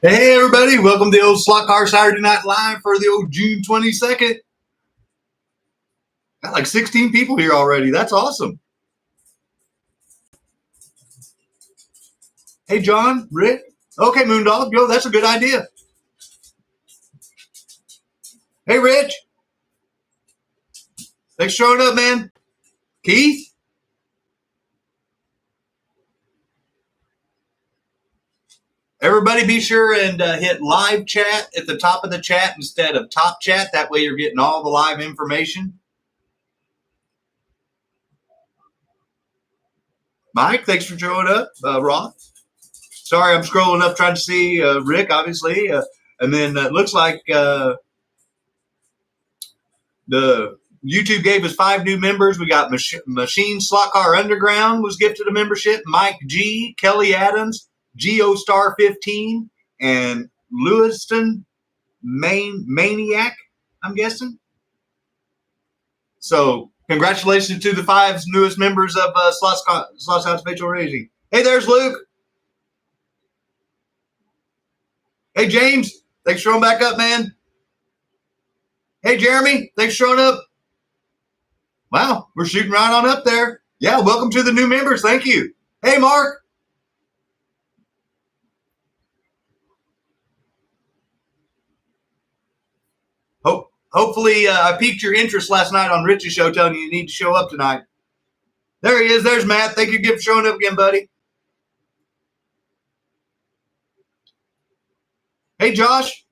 Hey everybody, welcome to the old SLOTCAR Saturday Night Live for the old June 22nd. Got like 16 people here already. That's awesome. Hey John, Rick. Okay, Moondog, yo, that's a good idea. Hey Rich. Thanks for showing up, man. Keith. Everybody be sure and hit live chat at the top of the chat instead of top chat. That way you're getting all the live information. Mike, thanks for showing up. Roth. Sorry, I'm scrolling up trying to see Rick, obviously. And then it looks like the YouTube gave us 5 new members. We got Machine SLOTCAR Underground was gifted a membership. Mike G, Kelly Adams, Geostar 15, and Lewiston Maniac, I'm guessing. So congratulations to the 5 newest members of Slots House Mitchell Racing. Hey, there's Luke. Hey, James. Thanks for showing back up, man. Hey, Jeremy. Thanks for showing up. Wow, we're shooting right on up there. Yeah, welcome to the new members. Thank you. Hey, Mark. Hopefully, I piqued your interest last night on Rich's show, telling you need to show up tonight. There he is. There's Matt. Thank you for showing up again, buddy. Hey, Josh.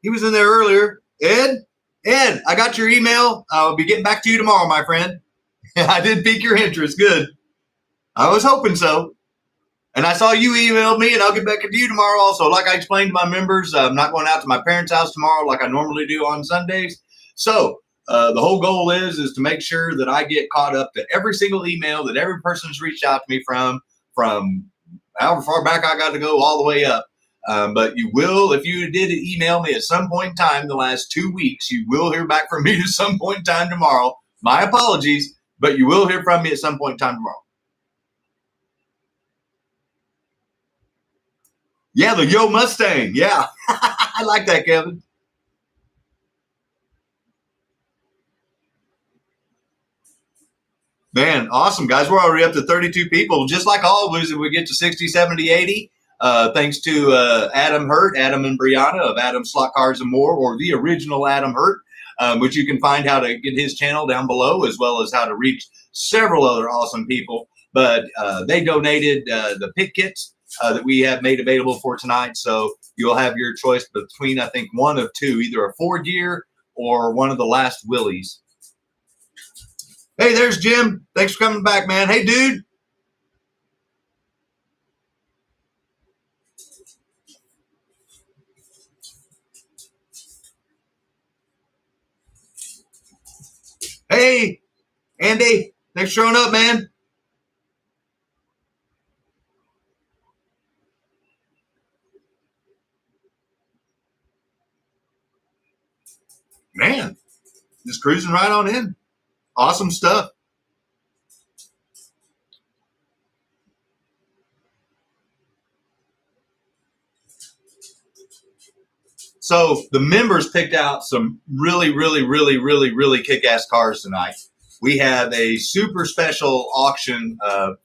He was in there earlier. Ed, I got your email. I'll be getting back to you tomorrow, my friend. I did pique your interest. Good. I was hoping so. And I saw you emailed me, and I'll get back to you tomorrow also. Like I explained to my members, I'm not going out to my parents' house tomorrow like I normally do on Sundays. So the whole goal is to make sure that I get caught up to every single email that every person's reached out to me from however far back I got to go all the way up. But you will, if you did email me at some point in time the last 2 weeks, you will hear back from me at some point in time tomorrow. My apologies, but you will hear from me at some point in time tomorrow. Yeah, the Yo Mustang. Yeah, I like that, Kevin. Man, awesome, guys. We're already up to 32 people. Just like always, if we get to 60, 70, 80, thanks to Adam Hurt, Adam and Brianna of Adam Slot Cars and More, or the original Adam Hurt, which you can find how to get his channel down below, as well as how to reach several other awesome people. But they donated the pit kits that we have made available for tonight. So you'll have your choice between, I think, one of 2, either a 4-gear or one of the last Willies. Hey, there's Jim. Thanks for coming back, man. Hey, dude. Hey, Andy. Thanks for showing up, man. Man, just cruising right on in. Awesome stuff. So the members picked out some really kick-ass cars tonight. We have a super special auction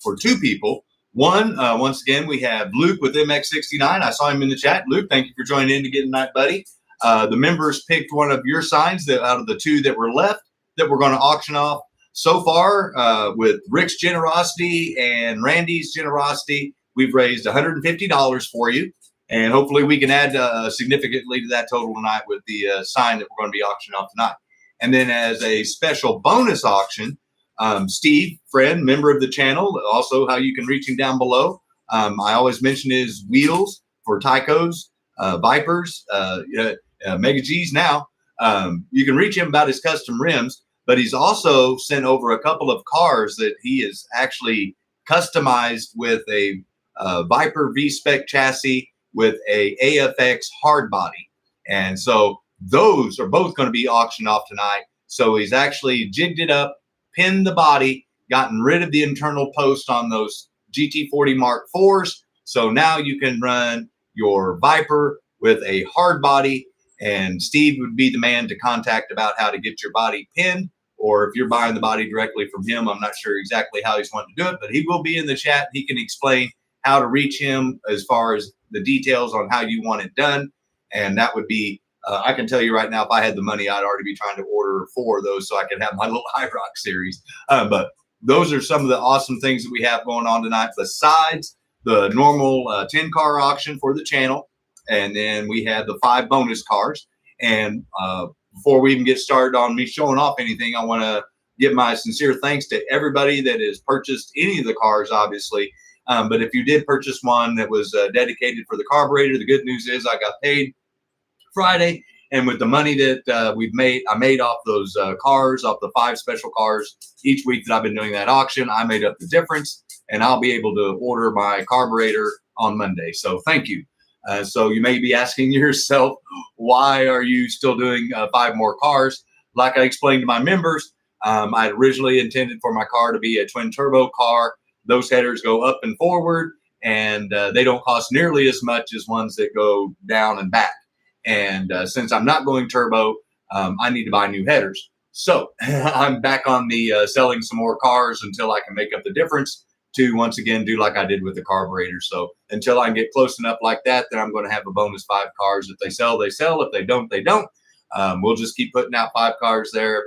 for 2 people. One, once again, we have Luke with MX69. I saw him in the chat. Luke, thank you for joining in to get tonight, buddy. The members picked one of your signs out of the 2 that were left that we're going to auction off. So far, with Rick's generosity and Randy's generosity, we've raised $150 for you. And hopefully we can add significantly to that total tonight with the sign that we're going to be auctioning off tonight. And then as a special bonus auction, Steve, friend, member of the channel, also how you can reach him down below. I always mention his wheels for TYCOs, Vipers, Mega G's now. You can reach him about his custom rims, but he's also sent over a couple of cars that he is actually customized with a Viper V-Spec chassis with a AFX hard body. And so those are both going to be auctioned off tonight. So he's actually jigged it up, pinned the body, gotten rid of the internal post on those GT40 Mark IVs, So now you can run your Viper with a hard body, and Steve would be the man to contact about how to get your body pinned, or if you're buying the body directly from him. I'm not sure exactly how he's wanting to do it, but he will be in the chat. He can explain how to reach him as far as the details on how you want it done. And that would be, I can tell you right now, if I had the money, I'd already be trying to order 4 of those so I could have my little High Rock series. But those are some of the awesome things that we have going on tonight, besides the normal 10 car auction for the channel. And then we had the 5 bonus cars. And before we even get started on me showing off anything, I want to give my sincere thanks to everybody that has purchased any of the cars, obviously. But if you did purchase one that was dedicated for the carburetor, the good news is I got paid Friday. And with the money that I made off those cars, off the 5 special cars each week that I've been doing that auction, I made up the difference, and I'll be able to order my carburetor on Monday. So thank you. So you may be asking yourself, why are you still doing 5 more cars? Like I explained to my members, I originally intended for my car to be a twin turbo car. Those headers go up and forward, and they don't cost nearly as much as ones that go down and back. And since I'm not going turbo, I need to buy new headers. So I'm back on the selling some more cars until I can make up the difference to once again do like I did with the carburetor. So until I can get close enough like that, then I'm going to have a bonus 5 cars. If they sell, they sell. If they don't, they don't. We'll just keep putting out 5 cars there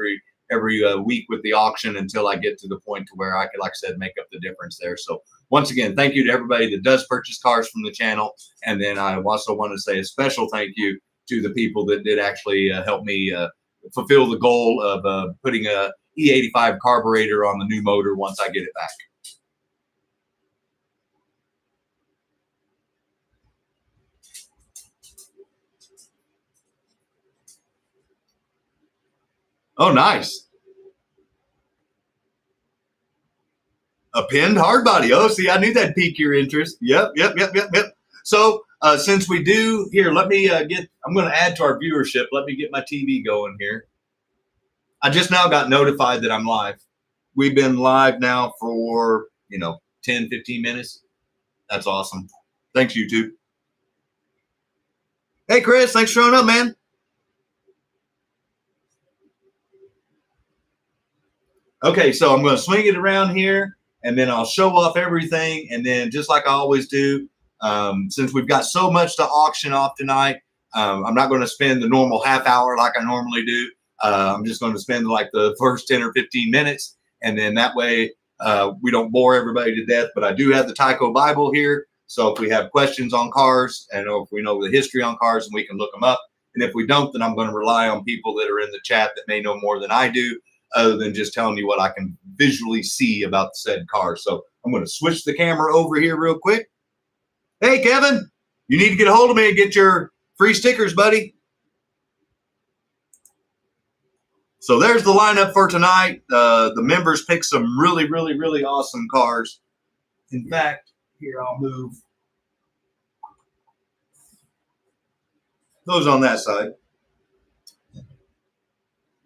every week with the auction until I get to the point to where I could, like I said, make up the difference there. So once again, thank you to everybody that does purchase cars from the channel. And then I also want to say a special thank you to the people that did actually help me fulfill the goal of putting a E85 carburetor on the new motor once I get it back. Oh, nice. A pinned hard body. Oh, see, I knew that'd pique your interest. Yep. So since we do here, let me I'm going to add to our viewership. Let me get my TV going here. I just now got notified that I'm live. We've been live now for, 10, 15 minutes. That's awesome. Thanks, YouTube. Hey, Chris, thanks for showing up, man. Okay, so I'm going to swing it around here, and then I'll show off everything. And then just like I always do, since we've got so much to auction off tonight, I'm not going to spend the normal half hour like I normally do. I'm just going to spend like the first 10 or 15 minutes. And then that way we don't bore everybody to death. But I do have the TYCO Bible here. So if we have questions on cars, and if we know the history on cars, and we can look them up. And if we don't, then I'm going to rely on people that are in the chat that may know more than I do, other than just telling you what I can visually see about the said car. So I'm going to switch the camera over here real quick. Hey, Kevin, you need to get a hold of me and get your free stickers, buddy. So there's the lineup for tonight. The members picked some really, really, really awesome cars. In fact, here, I'll move those on that side.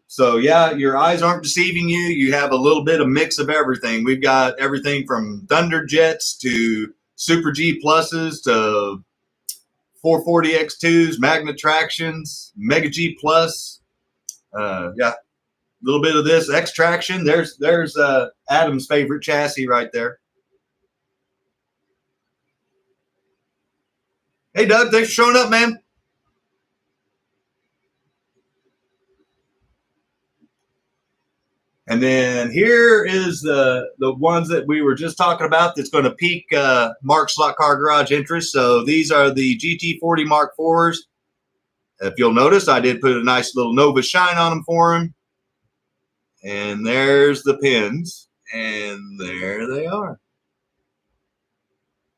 So yeah, your eyes aren't deceiving you. You have a little bit of mix of everything. We've got everything from Thunder Jets to Super G Pluses to 440 X2s, Magna Tractions, Mega G Plus. Yeah, a little bit of this X Traction. There's Adam's favorite chassis right there. Hey, Doug, thanks for showing up, man. And then here is the ones that we were just talking about that's going to pique Mark's Slot Car Garage interest. So these are the GT40 Mark IVs. If you'll notice, I did put a nice little Nova shine on them for him. And there's the pins. And there they are.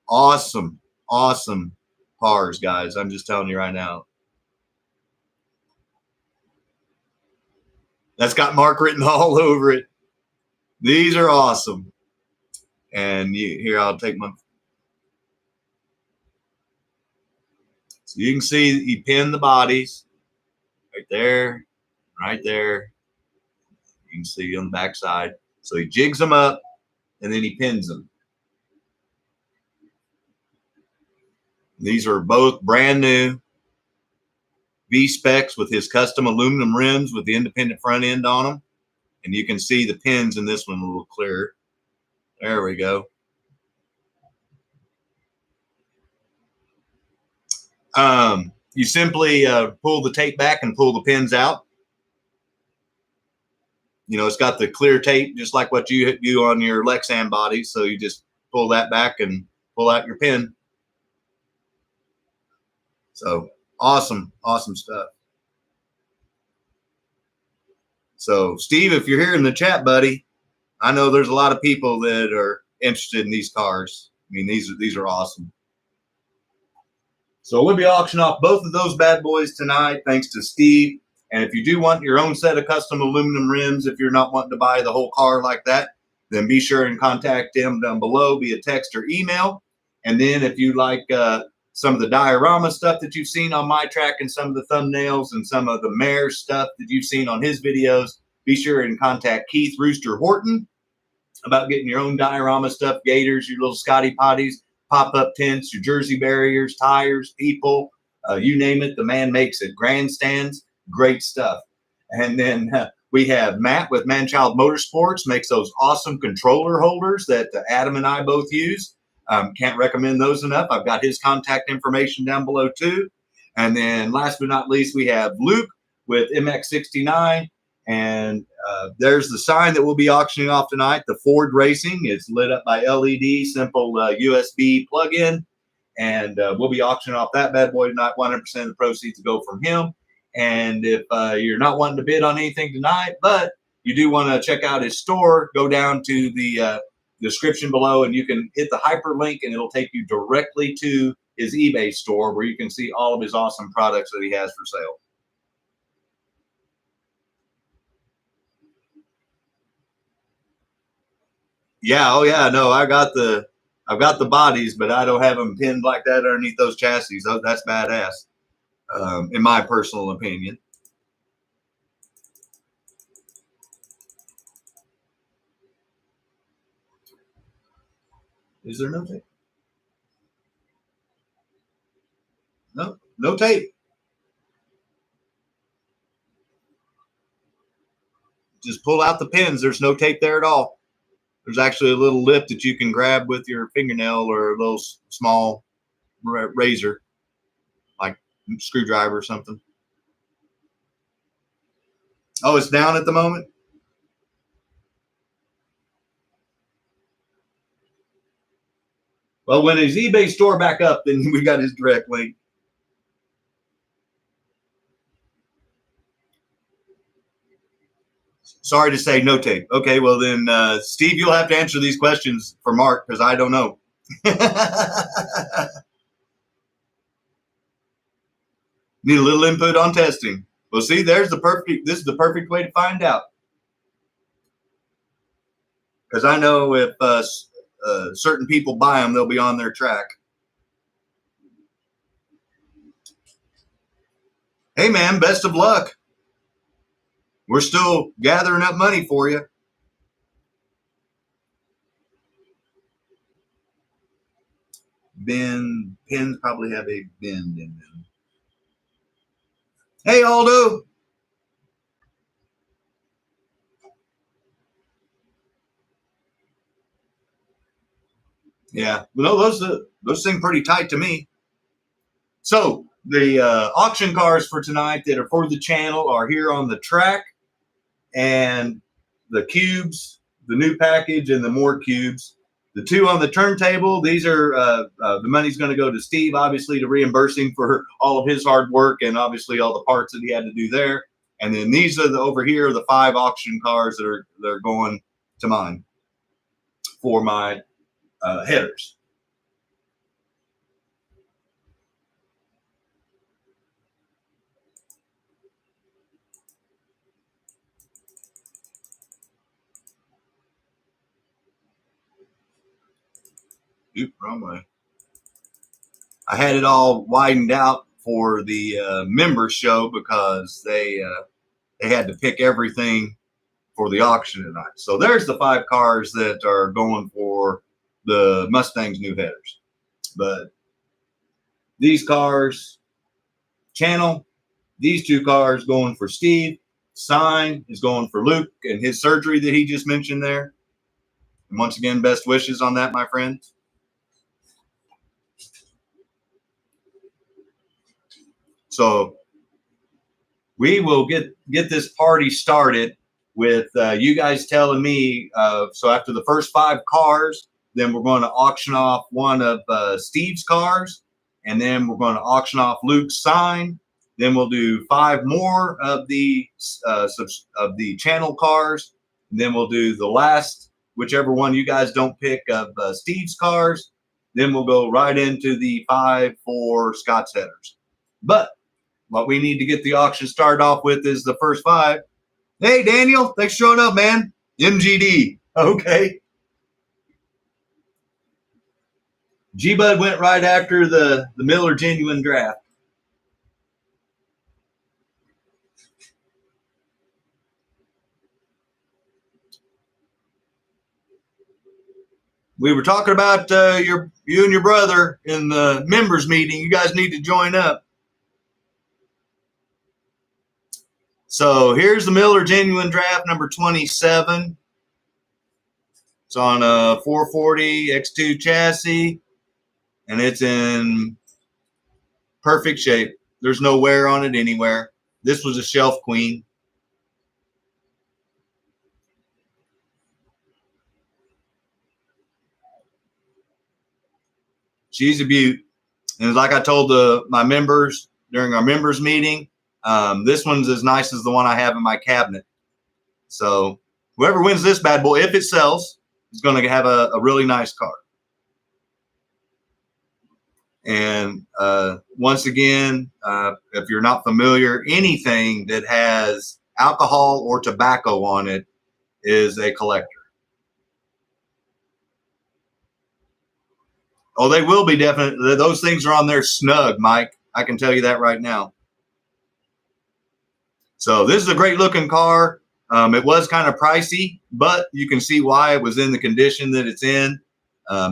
Awesome, awesome cars, guys. I'm just telling you right now. That's got Mark written all over it. These are awesome. And here, I'll take my. So you can see he pinned the bodies right there, right there. You can see on the back side. So he jigs them up, and then he pins them. These are both brand new V specs with his custom aluminum rims with the independent front end on them. And you can see the pins in this one a little clearer. There we go. You simply pull the tape back and pull the pins out. You know, it's got the clear tape, just like what you do on your Lexan bodies. So you just pull that back and pull out your pin. So awesome, awesome stuff. So Steve, if you're here in the chat, buddy, I know there's a lot of people that are interested in these cars. I mean, these are awesome. So we'll be auctioning off both of those bad boys tonight, thanks to Steve. And if you do want your own set of custom aluminum rims, if you're not wanting to buy the whole car like that, then be sure and contact him down below via text or email. And then if you like some of the diorama stuff that you've seen on my track and some of the thumbnails and some of the mayor stuff that you've seen on his videos, be sure and contact Keith Rooster Horton about getting your own diorama stuff, Gators, your little Scotty potties, pop-up tents, your jersey barriers, tires, people, you name it, the man makes it. Grandstands, great stuff. And then we have Matt with Manchild Motorsports, makes those awesome controller holders that Adam and I both use. Can't recommend those enough. I've got his contact information down below too. And then last but not least, we have Luke with MX69. And there's the sign that we'll be auctioning off tonight, the Ford Racing. It's lit up by LED, simple USB plug-in. And we'll be auctioning off that bad boy tonight. 100% of the proceeds will go from him. And if you're not wanting to bid on anything tonight, but you do want to check out his store, go down to the description below and you can hit the hyperlink and it'll take you directly to his eBay store where you can see all of his awesome products that he has for sale. Yeah, oh yeah, no, I've got the bodies, but I don't have them pinned like that underneath those chassis. That's badass, in my personal opinion. Is there no tape? No, no tape. Just pull out the pins. There's no tape there at all. There's actually a little lip that you can grab with your fingernail or a little small razor, like screwdriver or something. Oh, it's down at the moment? Well, when his eBay store back up, then we got his direct link. Sorry to say, no tape. Okay, well then, Steve, you'll have to answer these questions for Mark because I don't know. Need a little input on testing. Well, see, this is the perfect way to find out. Because I know if certain people buy them, they'll be on their track. Hey, man, best of luck. We're still gathering up money for you. Pins probably have a bend in them. Hey, Aldo. Yeah, well, those seem pretty tight to me. So the auction cars for tonight that are for the channel are here on the track, and the cubes, the new package, and the more cubes. The two on the turntable, these are the money's going to go to Steve, obviously, to reimburse him for all of his hard work and obviously all the parts that he had to do there. And then these are over here, the 5 auction cars that are going to mine for my headers. Oop, wrong way. I had it all widened out for the members show because they had to pick everything for the auction tonight. So there's the 5 cars that are going for the Mustang's new headers. But these cars, channel. These 2 cars going for Steve. Sign is going for Luke and his surgery that he just mentioned there. And once again, best wishes on that, my friend. So we will get this party started with you guys telling me. So after the first 5 cars, then we're going to auction off one of Steve's cars, and then we're going to auction off Luke's sign. Then we'll do 5 more of the channel cars. And then we'll do the last, whichever one you guys don't pick, of Steve's cars. Then we'll go right into the 5 for Scott's headers. But what we need to get the auction started off with is the first 5. Hey, Daniel, thanks for showing up, man. MGD. Okay. G-Bud went right after the Miller Genuine Draft. We were talking about you and your brother in the members meeting. You guys need to join up. So here's the Miller Genuine Draft number 27. It's on a 440 X2 chassis, and it's in perfect shape. There's no wear on it anywhere. This was a shelf queen. She's a beaut. And like I told my members during our members meeting, this one's as nice as the one I have in my cabinet. So whoever wins this bad boy, if it sells, is going to have a really nice car. And once again, if you're not familiar, anything that has alcohol or tobacco on it is a collector. Oh, they will be definitely. Those things are on there snug, Mike. I can tell you that right now. So this is a great looking car. It was kind of pricey, but you can see why it was in the condition that it's in.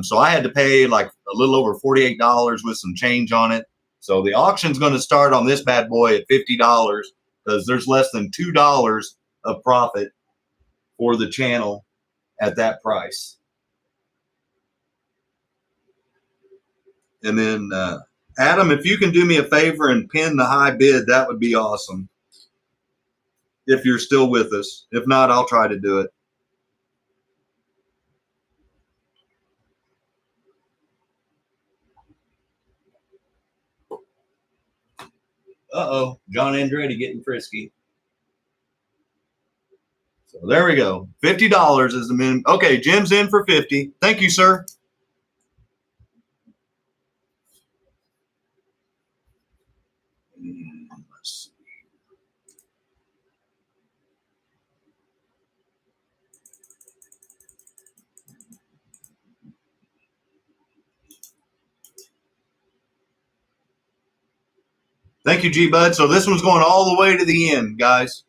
So I had to pay like a little over $48 with some change on it. So the auction's going to start on this bad boy at $50 because there's less than $2 of profit for the channel at that price. And then, Adam, if you can do me a favor and pin the high bid, that would be awesome. If you're still with us. If not, I'll try to do it. Uh-oh, John Andretti getting frisky. So there we go. $50 is the minimum. Okay, Jim's in for 50. Thank you, sir. Let's see. Thank you, G-Bud. So this one's going all the way to the end, guys.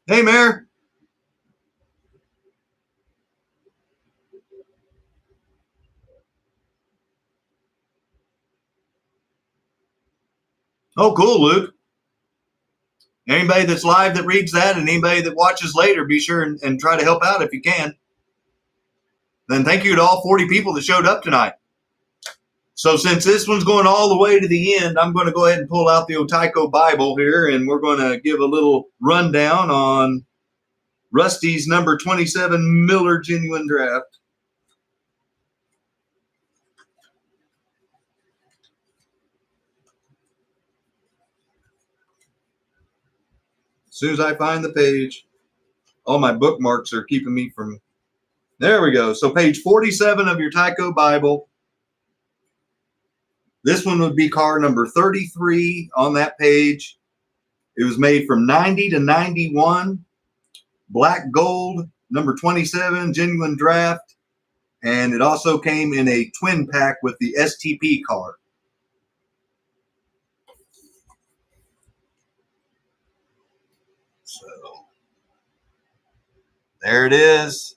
Hey, Mayor. Oh, cool, Luke. Anybody that's live that reads that and anybody that watches later, be sure and try to help out if you can. Then thank you to all 40 people that showed up tonight. So since this one's going all the way to the end, I'm going to go ahead and pull out the TYCO Bible here, and we're going to give a little rundown on Rusty's number 27 Miller Genuine Draft. As soon as I find the page, all my bookmarks are keeping me from. There we go. So page 47 of your TYCO Bible. This one would be car number 33 on that page. It was made from 90 to 91. Black gold, number 27, genuine draft. And it also came in a twin pack with the STP car. There it is.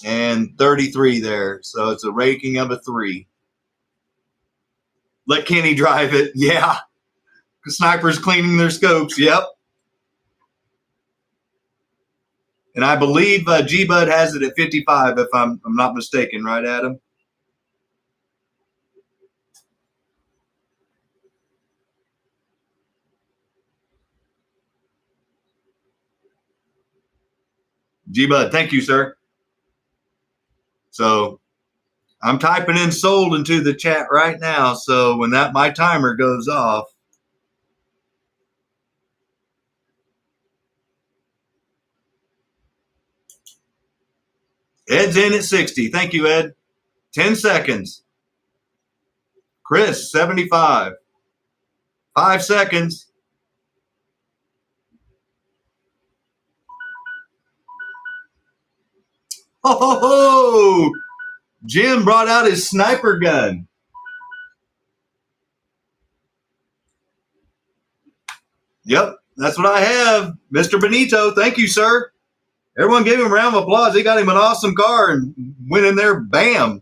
And 33 there. So it's a raking of a 3. Let Kenny drive it. Yeah. The snipers cleaning their scopes. Yep. And I believe G-Bud has it at 55, if I'm not mistaken. Right, Adam? G-Bud, thank you, sir. So I'm typing in sold into the chat right now. So when my timer goes off, Ed's in at 60. Thank you, Ed. 10 seconds. Chris, 75. 5 seconds. Ho, ho, ho! Jim brought out his sniper gun. Yep, that's what I have. Mr. Benito, thank you, sir. Everyone give him a round of applause. He got him an awesome car and went in there, bam.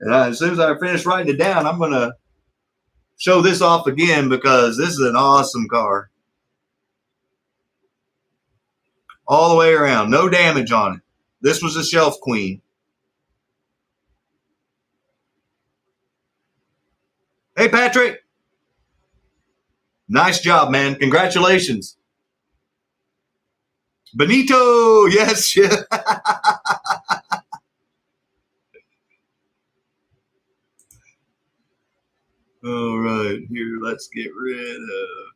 And as soon as I finish writing it down, I'm going to show this off again because this is an awesome car. All the way around. No damage on it. This was a shelf queen. Hey, Patrick. Nice job, man. Congratulations. Benito. Yes. All right. Here, let's get rid of.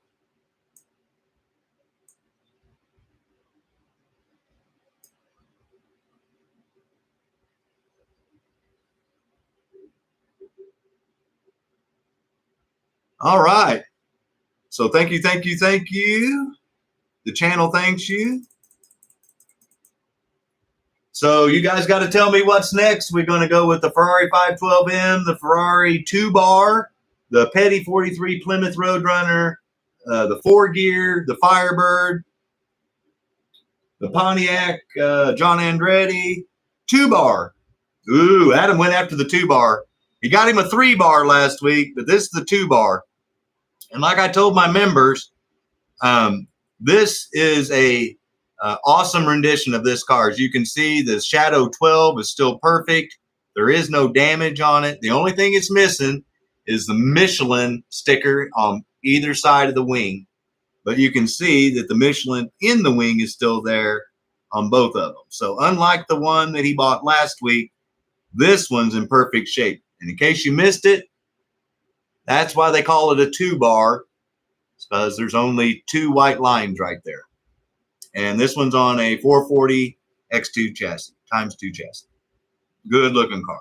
All right. So thank you, thank you, thank you. The channel thanks you. So you guys got to tell me what's next. We're going to go with the Ferrari 512M, the Ferrari 2-bar, the Petty 43 Plymouth Roadrunner, the 4-gear, the Firebird, the Pontiac John Andretti 2-bar. Ooh, Adam went after the 2-bar. He got him a 3-bar last week, but this is the 2-bar. And like I told my members, this is a awesome rendition of this car. As you can see, the Shadow 12 is still perfect. There is no damage on it. The only thing it's missing is the Michelin sticker on either side of the wing. But you can see that the Michelin in the wing is still there on both of them. So unlike the one that he bought last week, this one's in perfect shape. And in case you missed it, that's why they call it a 2-bar. It's because there's only 2 white lines right there. And this one's on a 440 X2 chassis, ×2 chassis. Good looking car.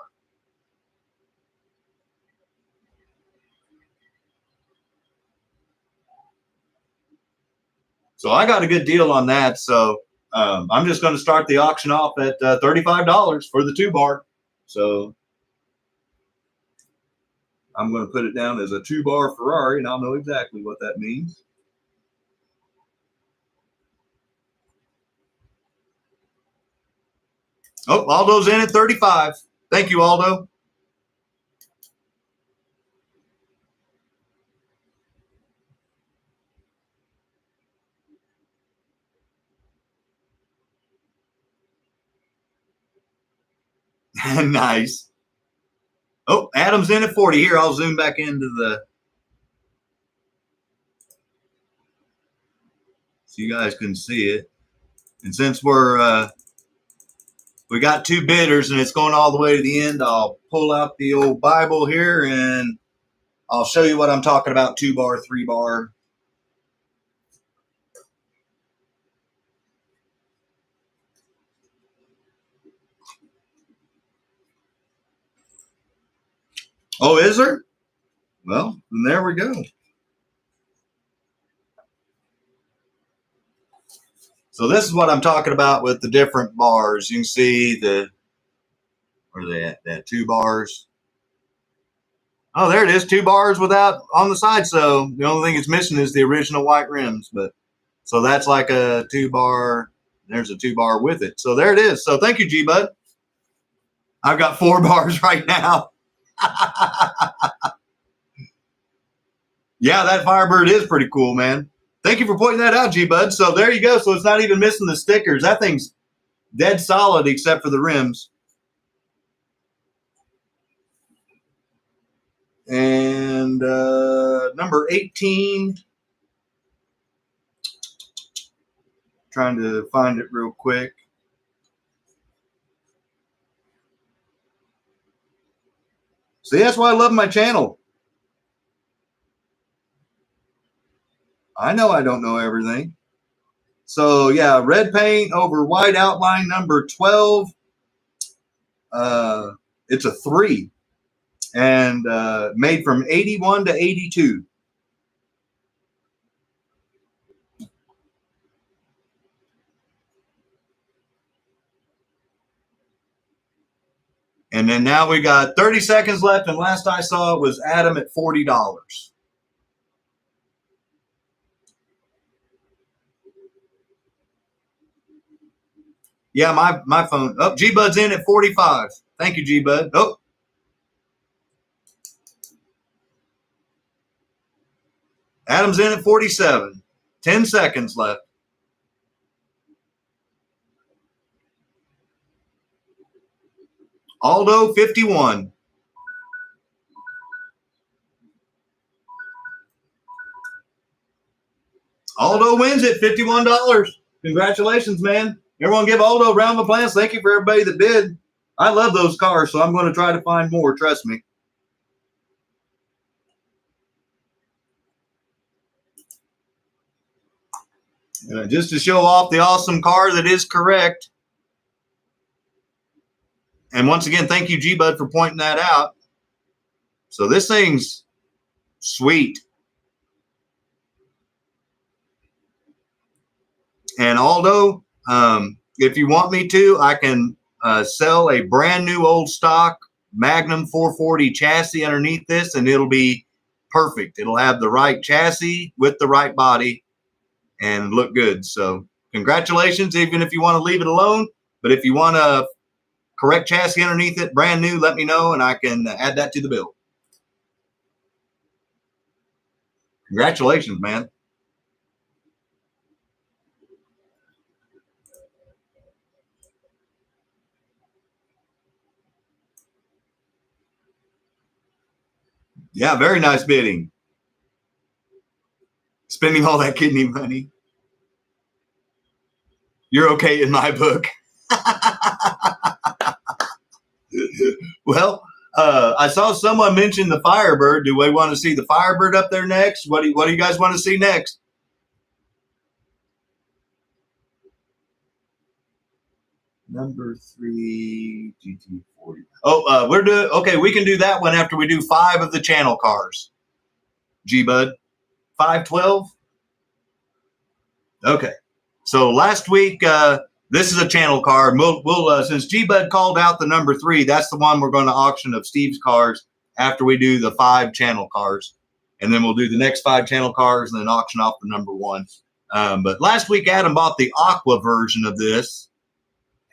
So I got a good deal on that. So I'm just going to start the auction off at $35 for the 2-bar. So I'm going to put it down as a 2-bar Ferrari, and I'll know exactly what that means. Oh, Aldo's in at 35. Thank you, Aldo. Nice. Oh, Adam's in at 40. Here, I'll zoom back into the. So you guys can see it. And since we got 2 bidders and it's going all the way to the end, I'll pull out the old Bible here and I'll show you what I'm talking about. 2-bar, 3-bar. Oh, is there? Well, then there we go. So this is what I'm talking about with the different bars. You can see where are they at? That 2 bars. Oh, there it is. 2 bars without on the side. So the only thing it's missing is the original white rims. But so that's like a 2 bar. There's a 2 bar with it. So there it is. So thank you, G-Bud. I've got 4 bars right now. Yeah, that Firebird is pretty cool, man. Thank you for pointing that out, G-Bud. So there you go. So it's not even missing the stickers. That thing's dead solid except for the rims. And number 18. Trying to find it real quick. See, that's why I love my channel. I know I don't know everything. So, yeah, red paint over white outline, number 12. It's a 3. And made from 81 to 82. And then now we got 30 seconds left, and last I saw it was Adam at $40. Yeah, my phone. Oh, G-Bud's in at 45. Thank you, G-Bud. Oh. Adam's in at 47. 10 seconds left. Aldo, 51. Aldo wins at $51. Congratulations, man. Everyone give Aldo a round of applause. Thank you for everybody that bid. I love those cars, so I'm going to try to find more. Trust me. Just to show off the awesome car that is correct. And once again, thank you, G-Bud, for pointing that out. So this thing's sweet. And Aldo, if you want me to, I can sell a brand new old stock Magnum 440 chassis underneath this, and it'll be perfect. It'll have the right chassis with the right body and look good. So congratulations, even if you want to leave it alone. But if you want a correct chassis underneath it, brand new, let me know, and I can add that to the bill. Congratulations, man. Yeah, very nice bidding. Spending all that kidney money. You're okay in my book. Well, I saw someone mention the Firebird. Do we want to see the Firebird up there next? What do you guys want to see next? Number 3, GT40. Oh, we're doing okay. We can do that one after we do 5 of the channel cars. G-Bud, 512. Okay. So last week, this is a channel car. We'll since G-Bud called out the number 3, that's the one we're going to auction of Steve's cars after we do the 5 channel cars, and then we'll do the next 5 channel cars and then auction off the number 1. But last week, Adam bought the aqua version of this.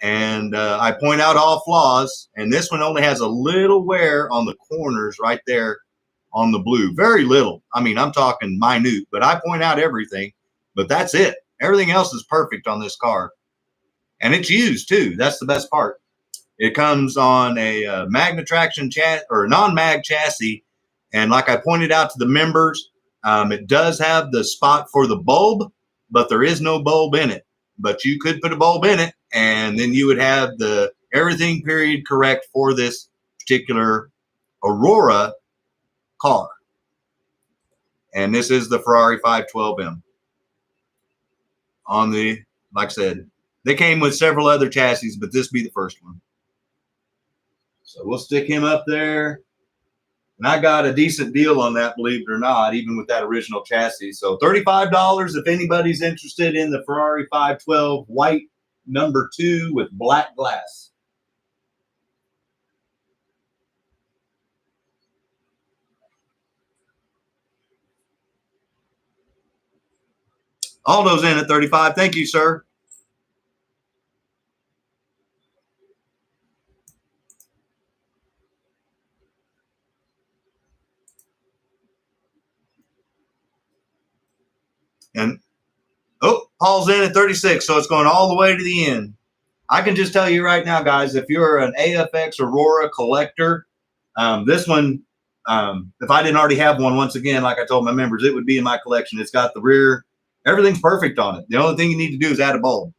And I point out all flaws, and this one only has a little wear on the corners right there on the blue. Very little. I mean, I'm talking minute, but I point out everything. But that's it. Everything else is perfect on this car. And it's used, too. That's the best part. It comes on a Magna Traction chassis or non-mag chassis. And like I pointed out to the members, it does have the spot for the bulb, but there is no bulb in it. But you could put a bulb in it, and then you would have the everything period correct for this particular Aurora car. And this is the Ferrari 512M. On the, like I said, they came with several other chassis, but this be the first one. So we'll stick him up there. And I got a decent deal on that, believe it or not, even with that original chassis. So $35 if anybody's interested in the Ferrari 512 white number 2 with black glass. Aldo's in at 35. Thank you, sir. And oh, Paul's in at 36, so it's going all the way to the end. I can just tell you right now, guys, if you're an AFX Aurora collector, this one, if I didn't already have one, once again, like I told my members, it would be in my collection. It's got the rear. Everything's perfect on it. The only thing you need to do is add a bulb.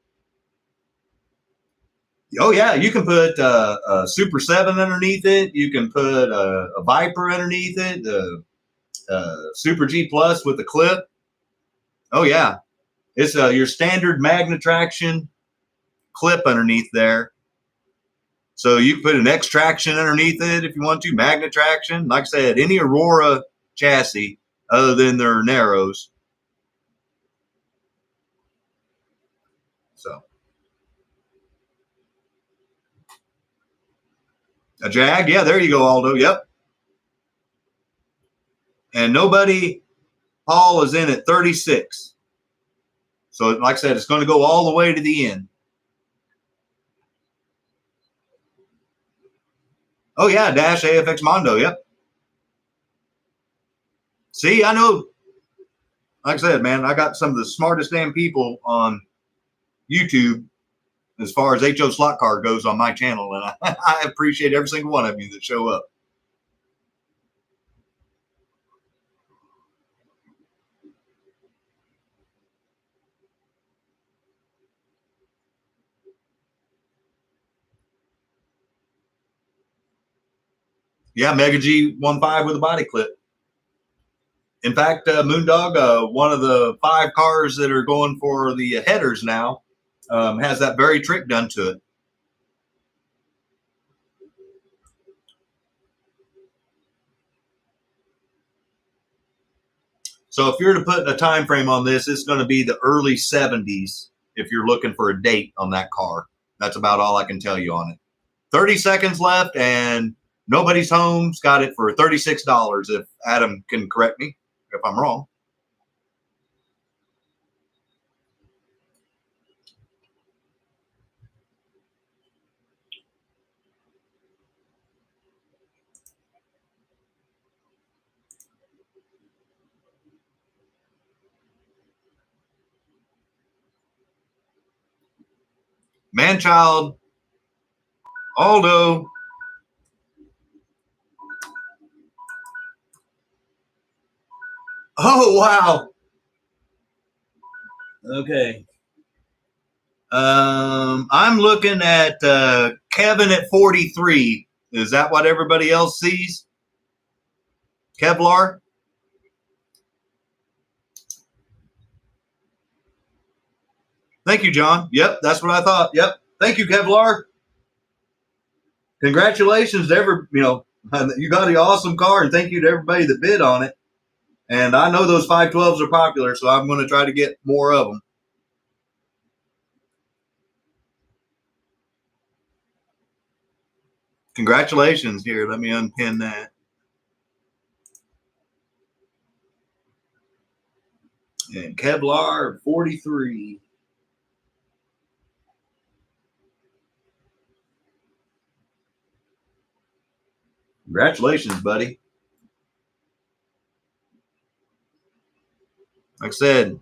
Oh, yeah, you can put a Super 7 underneath it. You can put a Viper underneath it, Super G Plus with a clip. Oh, yeah. It's your standard Magna traction clip underneath there. So you can put an X traction underneath it if you want to, Magna traction. Like I said, any Aurora chassis other than their Narrows. So a Jag, yeah, there you go, Aldo. Yep. And nobody, Paul is in at 36. So like I said, it's going to go all the way to the end. Oh, yeah, Dash AFX Mondo, yep. See, I know, like I said, man, I got some of the smartest damn people on YouTube as far as HO slot car goes on my channel, and I appreciate every single one of you that show up. Yeah, Mega G15 with a body clip. In fact, Moondog, one of the 5 cars that are going for the headers now, has that very trick done to it. So if you're to put a time frame on this, it's going to be the early 70s if you're looking for a date on that car. That's about all I can tell you on it. 30 seconds left, and Nobody's Home's got it for $36, if Adam can correct me if I'm wrong. Manchild, Aldo. Oh, wow. Okay. I'm looking at Kevin at 43. Is that what everybody else sees? Kevlar? Thank you, John. Yep, that's what I thought. Yep. Thank you, Kevlar. Congratulations to you got an awesome car, and thank you to everybody that bid on it. And I know those 512s are popular, so I'm going to try to get more of them. Congratulations. Here, let me unpin that. And Kevlar 43. Congratulations, buddy. Like I said,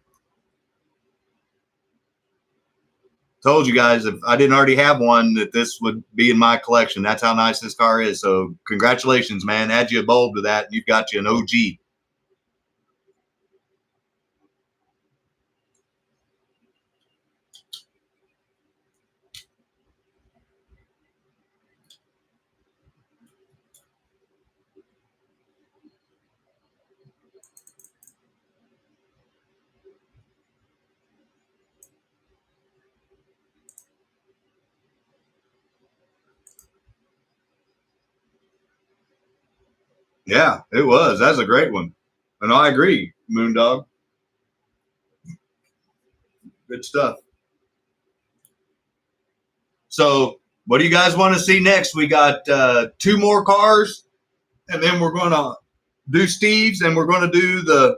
told you guys if I didn't already have one that this would be in my collection. That's how nice this car is. So congratulations, man. Add you a bulb to that, and you've got you an OG. Yeah, it was. That's a great one. And I agree, Moondog. Good stuff. So what do you guys want to see next? We got 2 more cars, and then we're going to do Steve's, and we're going to do the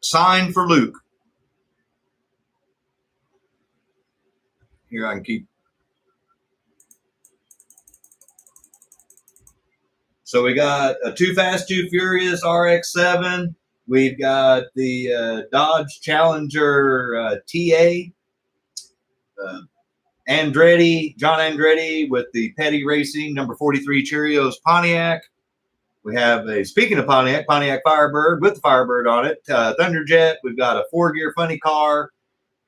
Sign for Luke. Here, I can keep. So we got a Too Fast, Too Furious RX-7. We've got the Dodge Challenger TA. John Andretti with the Petty Racing number 43 Cheerios Pontiac. We have speaking of Pontiac Firebird with the Firebird on it. Thunderjet. We've got a 4-gear funny car.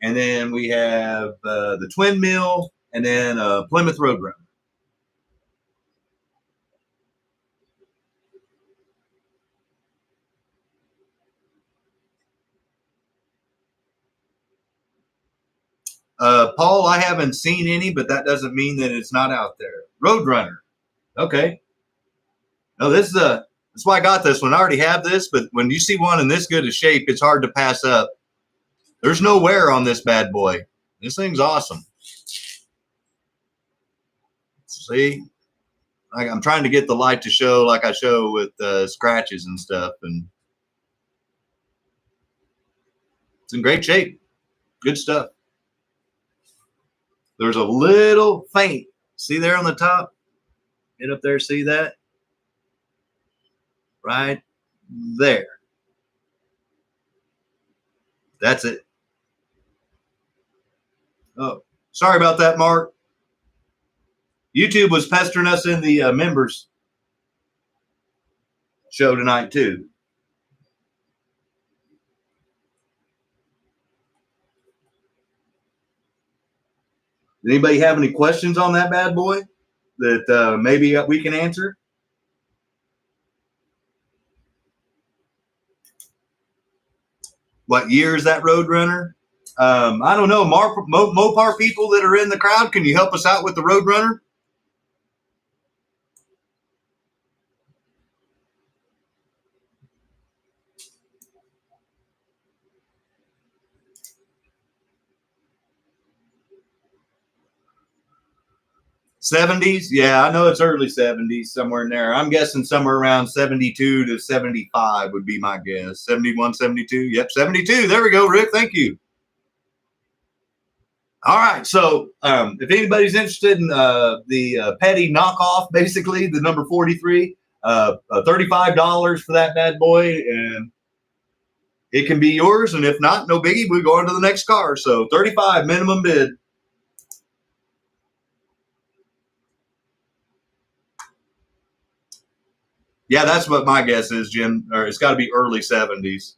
And then we have the Twin Mill and then a Plymouth Roadrunner. Paul, I haven't seen any, but that doesn't mean that it's not out there. Roadrunner. Okay. No, this is that's why I got this one. I already have this, but when you see one in this good a shape, it's hard to pass up. There's no wear on this bad boy. This thing's awesome. See, I'm trying to get the light to show like I show with scratches and stuff, and it's in great shape. Good stuff. There's a little faint. See there on the top? Get up there, see that? Right there. That's it. Oh, sorry about that, Mark. YouTube was pestering us in the members show tonight, too. Anybody have any questions on that bad boy that maybe we can answer? What year is that Roadrunner? I don't know. Mopar people that are in the crowd, can you help us out with the Roadrunner? '70s? Yeah, I know it's early '70s, somewhere in there. I'm guessing somewhere around 72 to 75 would be my guess. 71, 72? Yep, 72. There we go, Rick. Thank you. All right, so if anybody's interested in the Petty knockoff, basically the number 43, $35 for that bad boy, and it can be yours. And if not, no biggie, we go on to the next car. So 35 minimum bid. Yeah, that's what my guess is, Jim. Or it's got to be early 70s.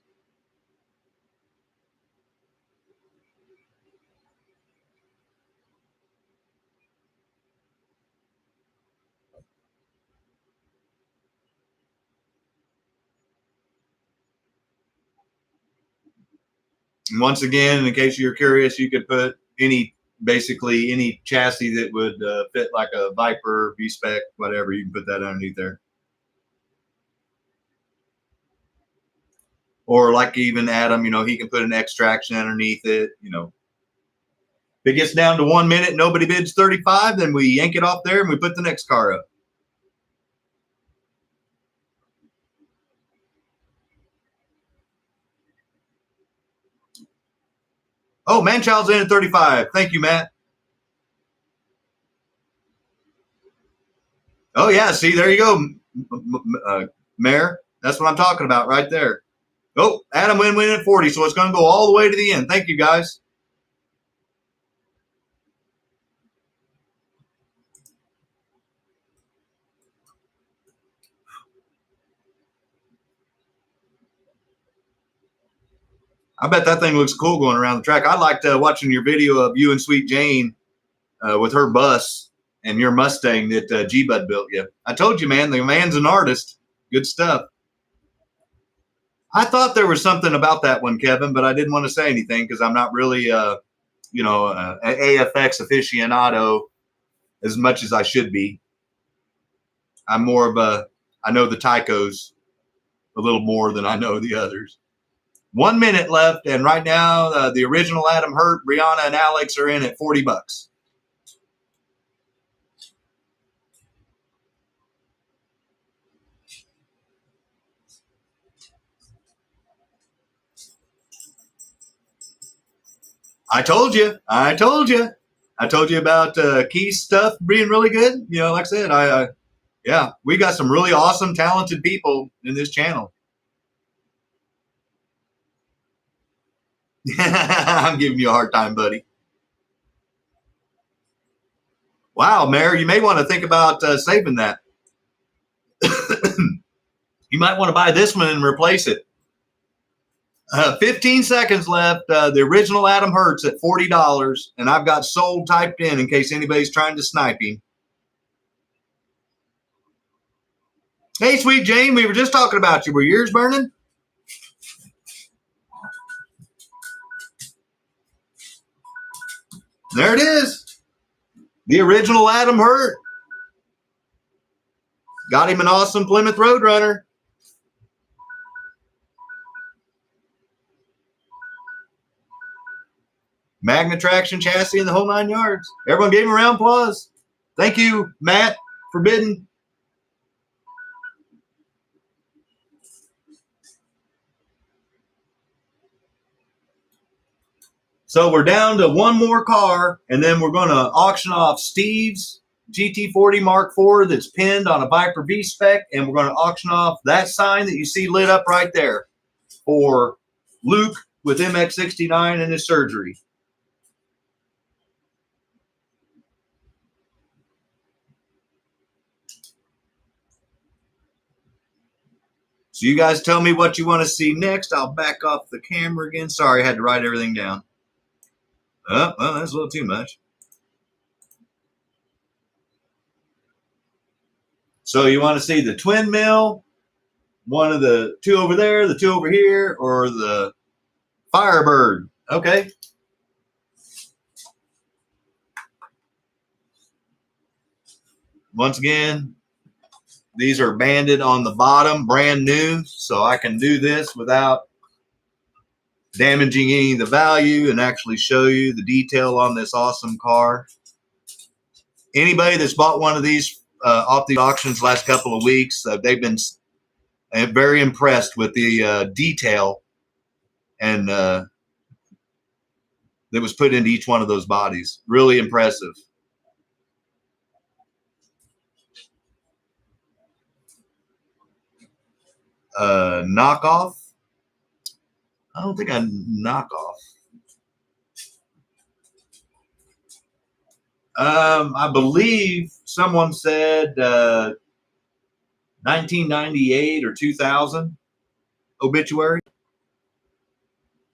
And once again, in case you're curious, you could put basically any chassis that would fit like a Viper, V-Spec, whatever. You can put that underneath there. Or like even Adam, he can put an X-Traction underneath it. If it gets down to 1 minute, nobody bids 35, then we yank it off there and we put the next car up. Oh, Manchild's in at 35. Thank you, Matt. Oh, yeah. See, there you go, Mayor. That's what I'm talking about right there. Oh, Adam win at 40, so it's going to go all the way to the end. Thank you, guys. I bet that thing looks cool going around the track. I liked watching your video of you and Sweet Jane with her bus and your Mustang that G-Bud built you. I told you, man, the man's an artist. Good stuff. I thought there was something about that one, Kevin, but I didn't want to say anything because I'm not really, an AFX aficionado as much as I should be. I'm more of I know the TYCOs a little more than I know the others. 1 minute left, and right now the original Adam Hurt, Brianna, and Alex are in at $40. I told you. I told you. I told you about Key's stuff being really good. You know, like I said, yeah, we got some really awesome, talented people in this channel. I'm giving you a hard time, buddy. Wow, Mayor, you may want to think about saving that. You might want to buy this one and replace it. 15 seconds left. The original Adam Hertz at $40, and I've got sold typed in case anybody's trying to snipe him. Hey, sweet Jane, we were just talking about you. Were your ears burning? There it is. The original Adam Hertz. Got him an awesome Plymouth Roadrunner. Magna traction chassis and the whole 9 yards. Everyone gave him a round of applause. Thank you, Matt, for bidding. So we're down to one more car, and then we're going to auction off Steve's GT40 Mark IV that's pinned on a Viper V Spec, and we're going to auction off that sign that you see lit up right there for Luke with MX69 and his surgery. So you guys tell me what you want to see next. I'll back off the camera again. Sorry, I had to write everything down. Oh, well, that's a little too much. So you want to see the twin mill, one of the two over there, the two over here, or the Firebird? Okay. Once again, these are banded on the bottom, brand new, so I can do this without damaging any of the value and actually show you the detail on this awesome car. Anybody that's bought one of these off the auctions last couple of weeks, they've been very impressed with the detail and that was put into each one of those bodies. Really impressive. Knockoff. I don't think I knock off. I believe someone said 1998 or 2000 obituary.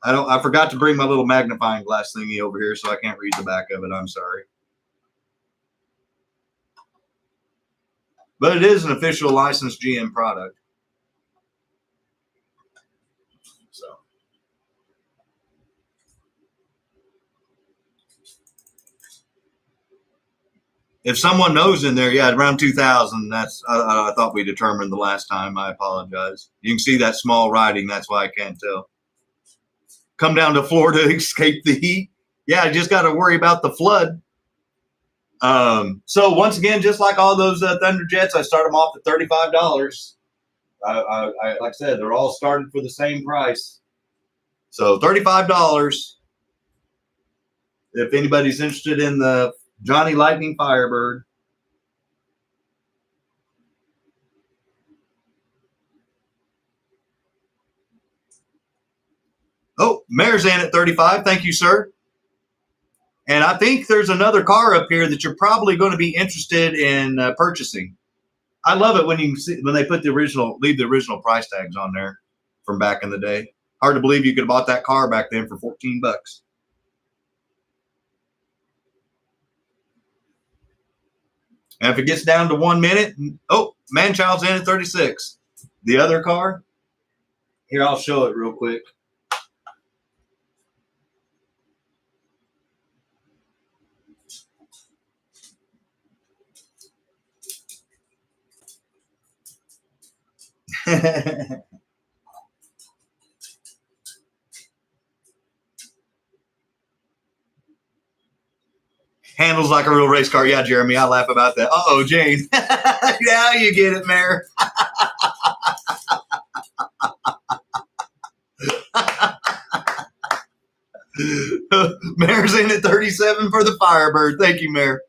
I forgot to bring my little magnifying glass thingy over here, so I can't read the back of it. I'm sorry. But it is an official licensed GM product. So. If someone knows in there, yeah, around 2000, that's I thought we determined the last time. I apologize. You can see that small writing. That's why I can't tell. Come down to Florida to escape the heat. Yeah, I just got to worry about the flood. So once again, just like all those Thunderjets, I start them off at $35. Like I said, they're all started for the same price. So $35. If anybody's interested in the Johnny Lightning Firebird. Oh, Marzan at 35. Thank you, sir. And I think there's another car up here that you're probably going to be interested in purchasing. I love it when you can see when they put leave the original price tags on there from back in the day. Hard to believe you could have bought that car back then for 14 bucks. And if it gets down to 1 minute, oh, Manchild's in at 36. The other car, here, I'll show it real quick. Handles like a real race car. Yeah, Jeremy, I laugh about that. Uh-oh, Jane. Now you get it, Mayor. Mayor's in at 37 for the Firebird. Thank you, Mayor.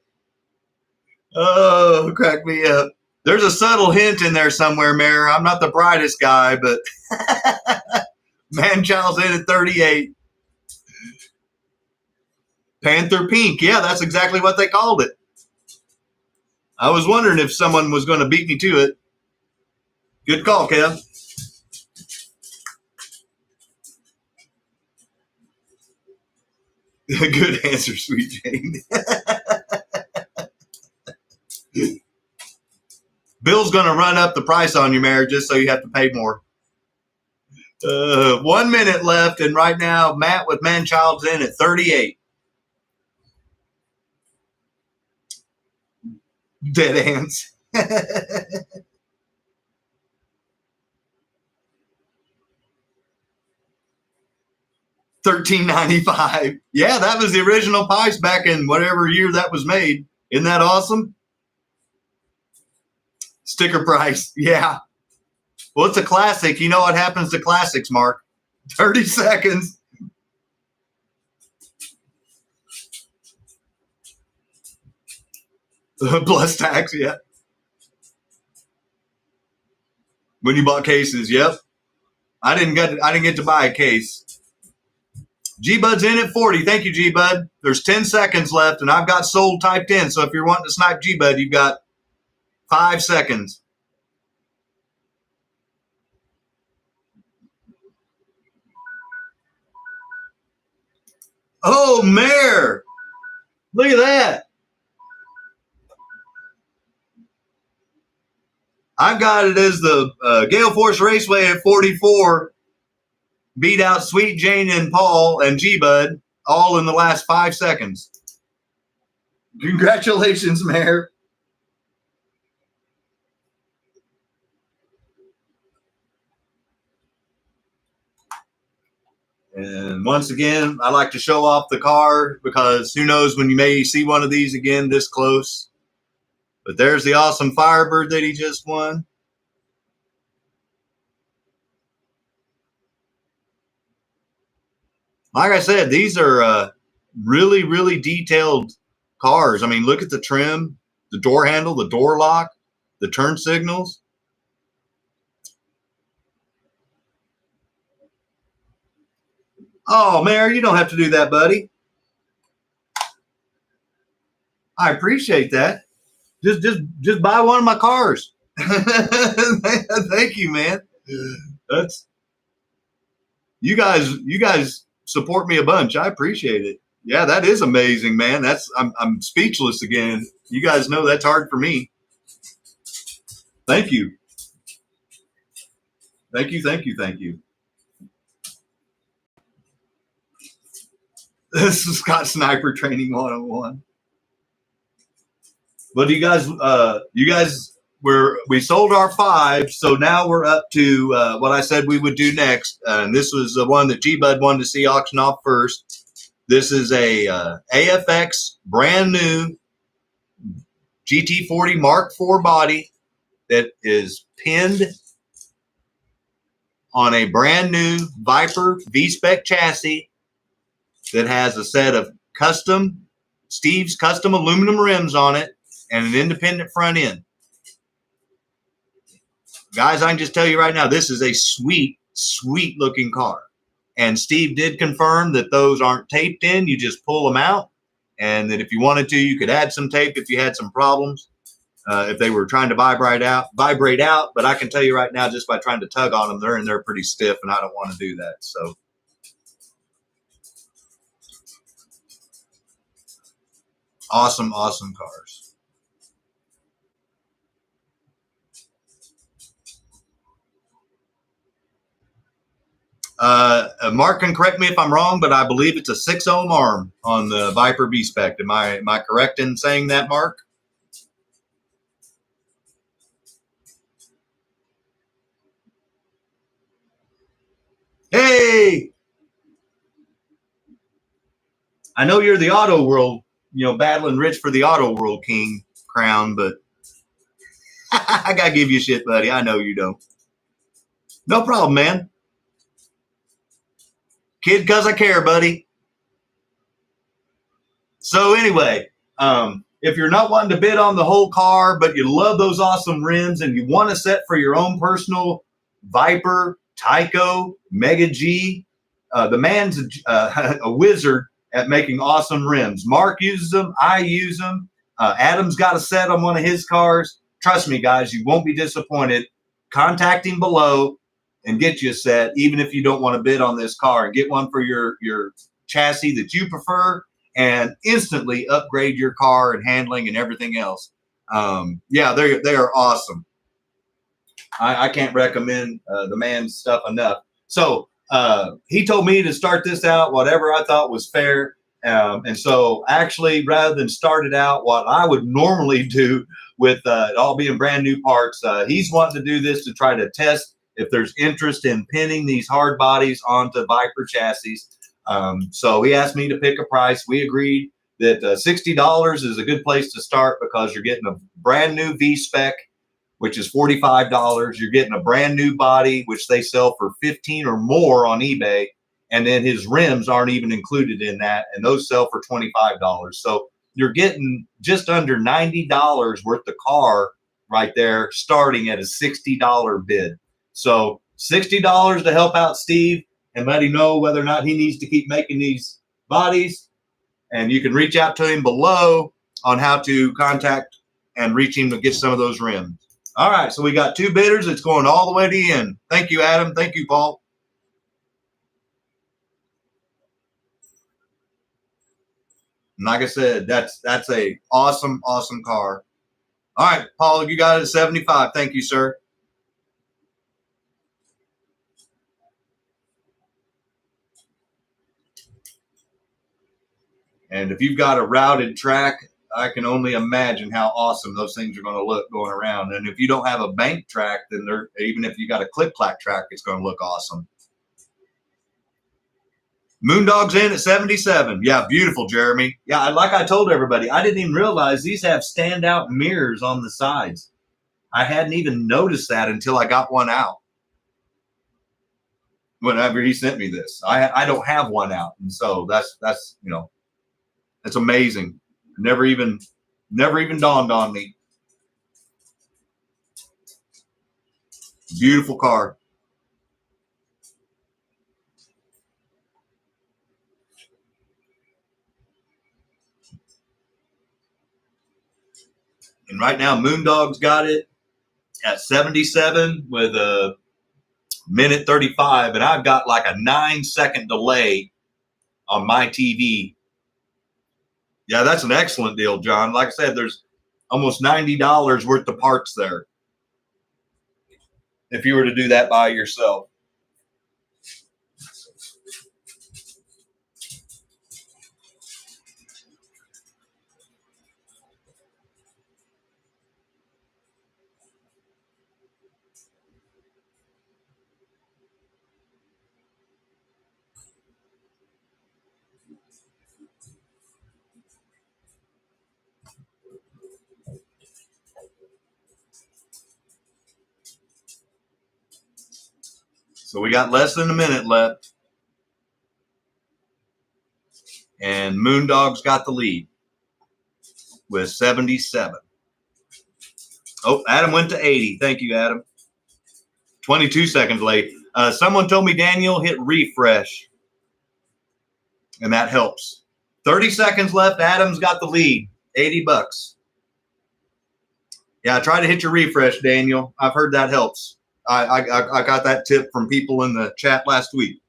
Oh, crack me up. There's a subtle hint in there somewhere, Mayor. I'm not the brightest guy, but Manchild's in at 38. Panther Pink. Yeah, that's exactly what they called it. I was wondering if someone was going to beat me to it. Good call, Kev. Good answer, Sweet Jane. Bill's going to run up the price on you, Mayor, just so you have to pay more. 1 minute left, and right now, Matt with Manchild's in at 38. Dead ants. $13.95. Yeah, that was the original price back in whatever year that was made. Isn't that awesome? Sticker price. Yeah. Well, it's a classic. You know what happens to classics, Mark? 30 seconds. Plus tax, yeah. When you bought cases, yep. I didn't get to buy a case. G-Bud's in at 40. Thank you, G-Bud. There's 10 seconds left, and I've got sold typed in. So if you're wanting to snipe G-Bud, you've got 5 seconds. Oh, Mayor. Look at that. I've got it as the Gale Force Raceway at 44. Beat out Sweet Jane and Paul and G-Bud all in the last 5 seconds. Congratulations, Mayor. And once again, I like to show off the car because who knows when you may see one of these again this close. But there's the awesome Firebird that he just won. Like I said, these are really, really detailed cars. I mean, look at the trim, the door handle, the door lock, the turn signals. Oh, Mayor, you don't have to do that, buddy. I appreciate that. Just buy one of my cars. Thank you, man. That's you guys support me a bunch. I appreciate it. Yeah, that is amazing, man. I'm speechless again. You guys know that's hard for me. Thank you. Thank you, thank you, thank you. This is Scott Sniper Training 101. But you guys we sold our 5, so now we're up to what I said we would do next. And this was the one that G-Bud wanted to see auction off first. This is a AFX brand new GT40 Mark IV body that is pinned on a brand new Viper V-Spec chassis that has a set of Steve's custom aluminum rims on it and an independent front end. Guys, I can just tell you right now, this is a sweet, sweet looking car. And Steve did confirm that those aren't taped in. You just pull them out. And that if you wanted to, you could add some tape if you had some problems. If they were trying to vibrate out. But I can tell you right now, just by trying to tug on them, they're in there pretty stiff, and I don't want to do that. So awesome, awesome cars. Mark can correct me if I'm wrong, but I believe it's a 6-ohm arm on the Viper V-Spec. Am I correct in saying that, Mark? Hey! I know you're the auto world, battling Rich for the auto world king crown, but I gotta give you shit, buddy. I know you don't. No problem, man. Kid, cause I care, buddy. So anyway, if you're not wanting to bid on the whole car, but you love those awesome rims and you want a set for your own personal Viper, TYCO, Mega G, the man's a wizard at making awesome rims. Mark uses them. I use them. Adam's got a set on one of his cars. Trust me, guys, you won't be disappointed. Contact him below and get you a set, even if you don't want to bid on this car, and get one for your chassis that you prefer and instantly upgrade your car and handling and everything else. Yeah, they are awesome. I can't recommend the man's stuff enough. So he told me to start this out, whatever I thought was fair. And so actually, rather than start it out what I would normally do with it all being brand new parts, he's wanting to do this to try to test if there's interest in pinning these hard bodies onto Viper chassis. So he asked me to pick a price. We agreed that $60 is a good place to start because you're getting a brand new V-Spec, which is $45. You're getting a brand new body, which they sell for $15 or more on eBay. And then his rims aren't even included in that, and those sell for $25. So you're getting just under $90 worth of car right there, starting at a $60 bid. So $60 to help out Steve and let him know whether or not he needs to keep making these bodies. And you can reach out to him below on how to contact and reach him to get some of those rims. All right, so we got two bidders. It's going all the way to the end. Thank you, Adam. Thank you, Paul. And like I said, that's a awesome car. All right, Paul, you got it at 75. Thank you, sir. And if you've got a routed track, I can only imagine how awesome those things are going to look going around. And if you don't have a bank track, then even if you got a click-clack track, it's going to look awesome. Moondog's in at 77. Yeah, beautiful, Jeremy. Yeah, like I told everybody, I didn't even realize these have standout mirrors on the sides. I hadn't even noticed that until I got one out. Whenever he sent me this, I don't have one out, and so that's that's amazing. Never even dawned on me. Beautiful car. And right now, Moondog's got it at 77 with a minute 35, and I've got like a 9-second delay on my TV. Yeah, that's an excellent deal, John. Like I said, there's almost $90 worth of parts there if you were to do that by yourself. So we got less than a minute left. And Moondog's got the lead with 77. Oh, Adam went to 80. Thank you, Adam. 22 seconds late. Someone told me Daniel hit refresh, and that helps. 30 seconds left. Adam's got the lead. $80. Yeah, try to hit your refresh, Daniel. I've heard that helps. I got that tip from people in the chat last week.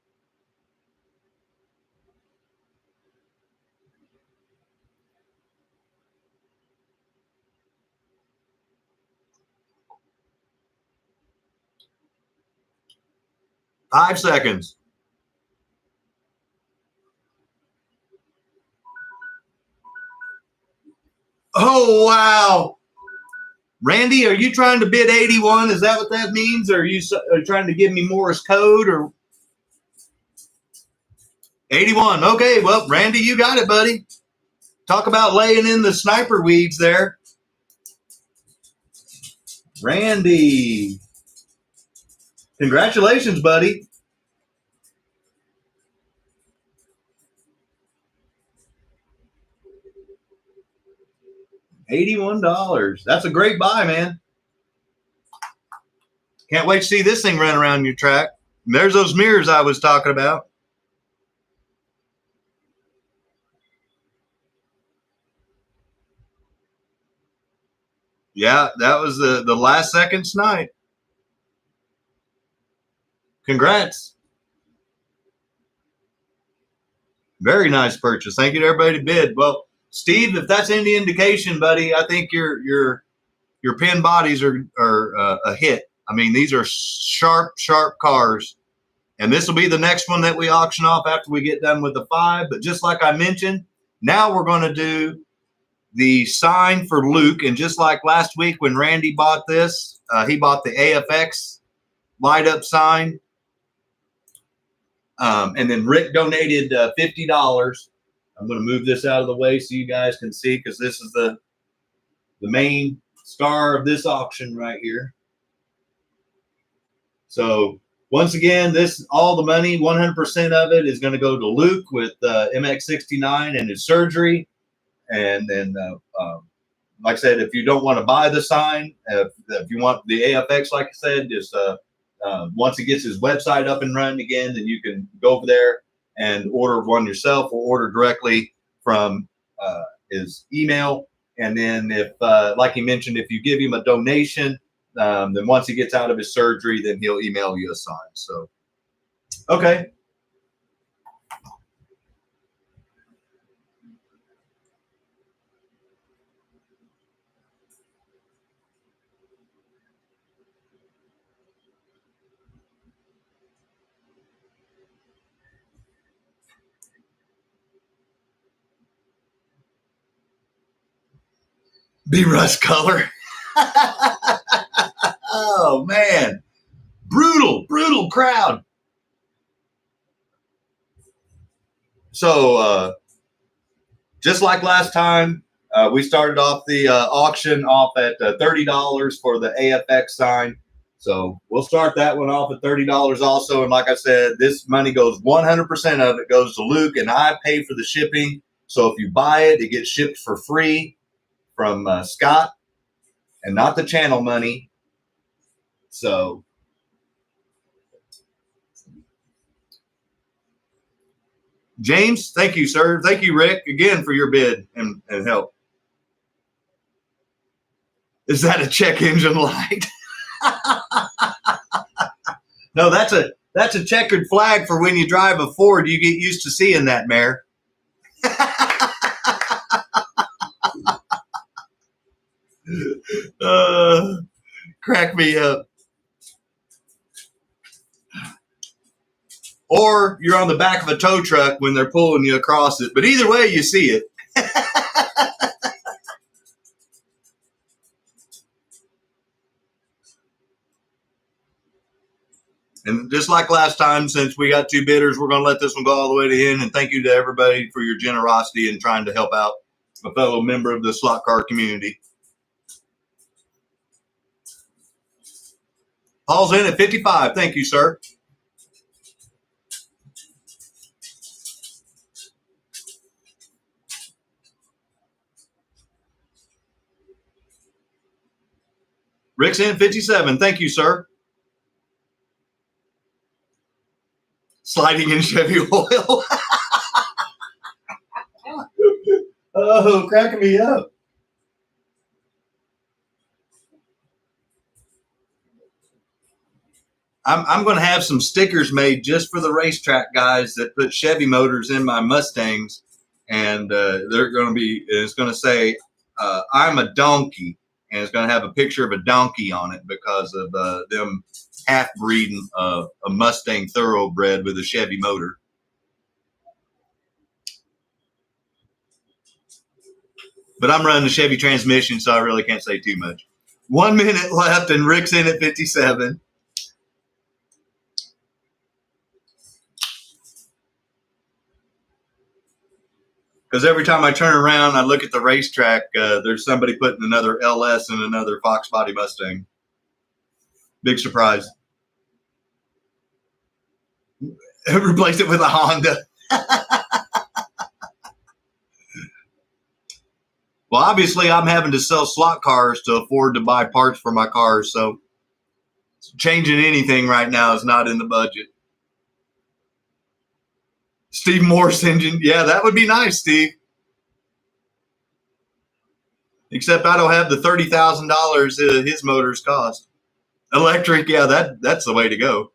Five seconds. Oh, wow. Randy, are you trying to bid 81? Is that what that means? Or are you trying to give me Morse code? Or 81. Okay, well, Randy, you got it, buddy. Talk about laying in the sniper weeds there. Randy. Congratulations, buddy. $81. That's a great buy, man. Can't wait to see this thing run around your track. And there's those mirrors I was talking about. Yeah, that was the last second snipe. Congrats. Very nice purchase. Thank you to everybody who bid. Well, Steve, if that's any indication, buddy, I think your pin bodies are a hit. I mean, these are sharp cars. And this will be the next one that we auction off after we get done with the 5. But just like I mentioned, now we're going to do the sign for Luke. And just like last week when Randy bought this, he bought the AFX light up sign. And then Rick donated $50. I'm going to move this out of the way so you guys can see, because this is the main star of this auction right here. So once again, all the money, 100% of it is going to go to Luke with MX69 and his surgery. And then, like I said, if you don't want to buy the sign, if you want the AFX, like I said, just once he gets his website up and running again, then you can go over there and order one yourself, or order directly from his email. And then if, like he mentioned, if you give him a donation, then once he gets out of his surgery, then he'll email you a sign. So, okay. Be rust color. Oh, man. Brutal crowd. So, just like last time, we started off the auction off at $30 for the AFX sign. So we'll start that one off at $30 also. And like I said, this money goes 100% of it goes to Luke, and I pay for the shipping. So if you buy it, it gets shipped for free from Scott, and not the channel money. So James, thank you, sir. Thank you, Rick, again for your bid and help. Is that a check engine light? No, that's a checkered flag for when you drive a Ford. You get used to seeing that, Mayor. Crack me up. Or you're on the back of a tow truck when they're pulling you across it. But either way, you see it. And just like last time, since we got 2 bidders, we're going to let this one go all the way to the end. And thank you to everybody for your generosity in trying to help out a fellow member of the slot car community. Paul's in at 55. Thank you, sir. Rick's in 57. Thank you, sir. Sliding in Chevy oil. Oh, cracking me up. I'm going to have some stickers made just for the racetrack guys that put Chevy motors in my Mustangs, and they're going to be. It's going to say, "I'm a donkey," and it's going to have a picture of a donkey on it because of them half breeding a Mustang thoroughbred with a Chevy motor. But I'm running the Chevy transmission, so I really can't say too much. 1 minute left, and Rick's in at 57. Because every time I turn around, I look at the racetrack, there's somebody putting another LS in another Fox Body Mustang. Big surprise. Replace it with a Honda. Well, obviously, I'm having to sell slot cars to afford to buy parts for my cars, so changing anything right now is not in the budget. Steve Morse engine. Yeah, that would be nice, Steve. Except I don't have the $30,000 his motors cost. Electric, yeah, that's the way to go.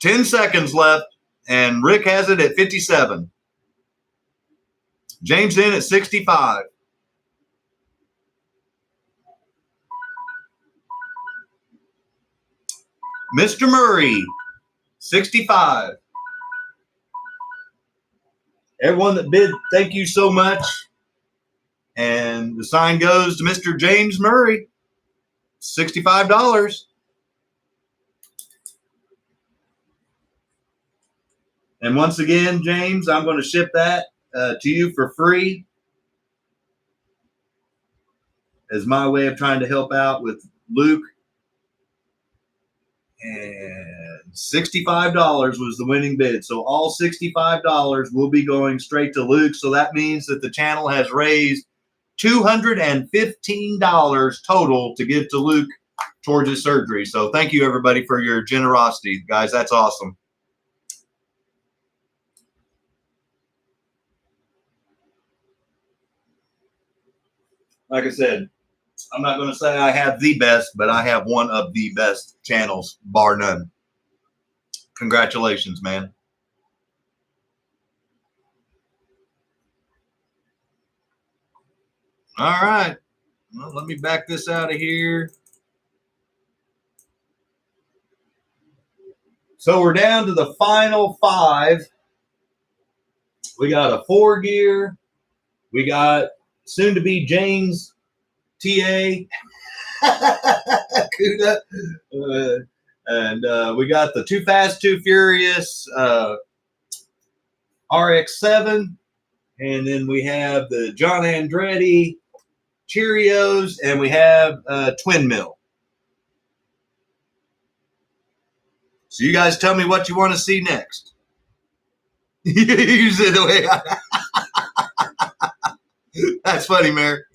10 seconds left, and Rick has it at 57. James in at 65. Mr. Murray, 65. Everyone that bid, thank you so much. And the sign goes to Mr. James Murray, $65. And once again, James, I'm going to ship that to you for free as my way of trying to help out with Luke. And $65 was the winning bid. So all $65 will be going straight to Luke. So that means that the channel has raised $215 total to give to Luke towards his surgery. So thank you, everybody, for your generosity. Guys, that's awesome. Like I said, I'm not going to say I have the best, but I have one of the best channels, bar none. Congratulations, man. All right. Well, let me back this out of here. So we're down to the final 5. We got a 4-gear. We got soon to be James TA. Cuda. And we got the Too Fast, Too Furious RX-7. And then we have the John Andretti Cheerios. And we have Twin Mill. So you guys tell me what you want to see next. You said the way That's funny, Mayor.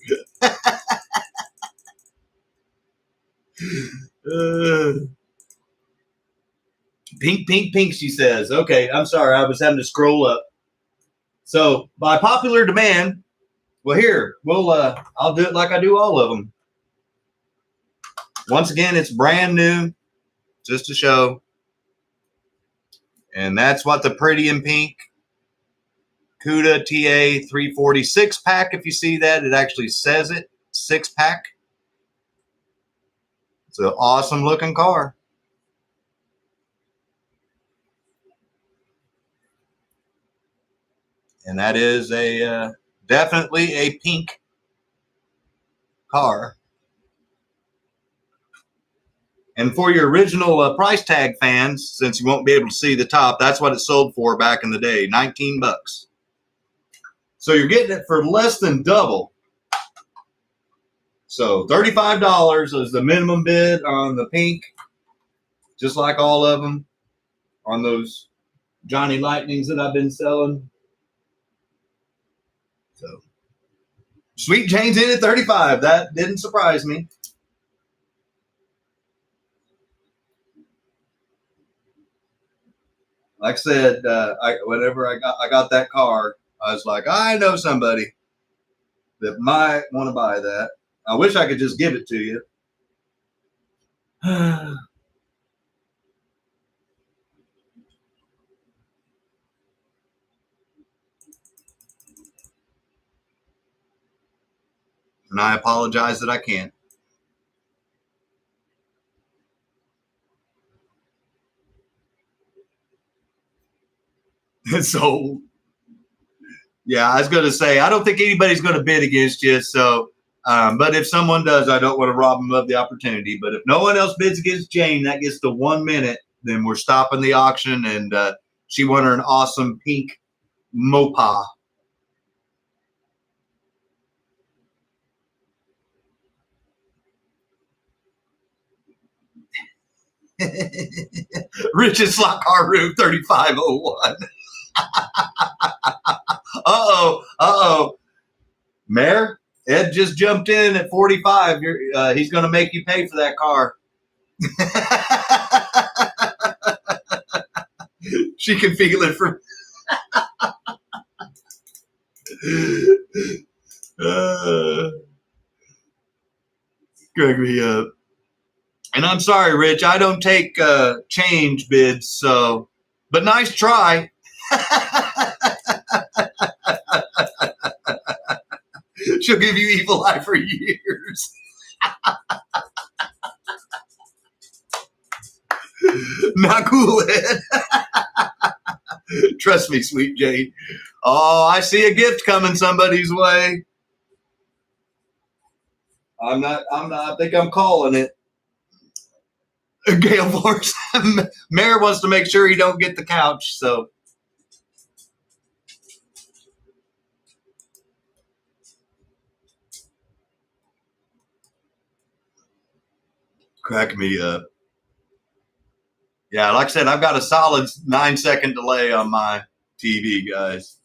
Pink, pink, pink, she says. Okay, I'm sorry. I was having to scroll up. So, by popular demand, well, here, I'll do it like I do all of them. Once again, it's brand new, just to show. And that's what the pretty in pink CUDA TA 340 6-pack. If you see that, it actually says it, 6-pack. It's an awesome looking car. And that is definitely a pink car. And for your original price tag fans, since you won't be able to see the top, that's what it sold for back in the day, 19 bucks. So you're getting it for less than double. So $35 is the minimum bid on the pink, just like all of them on those Johnny Lightnings that I've been selling. So Sweet Jane's in at 35. That didn't surprise me. Like I said, whenever I got that car, I was like, I know somebody that might want to buy that. I wish I could just give it to you. And I apologize that I can't. So, yeah, I was going to say, I don't think anybody's going to bid against you. So, but if someone does, I don't want to rob them of the opportunity. But if no one else bids against Jane, that gets to 1 minute, then we're stopping the auction. And she won her an awesome pink Mopa. Rich's Slot Car Room 3501. Uh-oh. Mayor, Ed just jumped in at 45. He's going to make you pay for that car. She can feel it from. Crack me up. And I'm sorry, Rich, I don't take change bids, so, but nice try. She'll give you evil eye for years. Not cool, Ed. Trust me, sweet Jane. Oh, I see a gift coming somebody's way. I think I'm calling it. Gail Force. Mayor wants to make sure he don't get the couch, so. Crack me up. Yeah, like I said, I've got a solid 9-second delay on my TV, guys.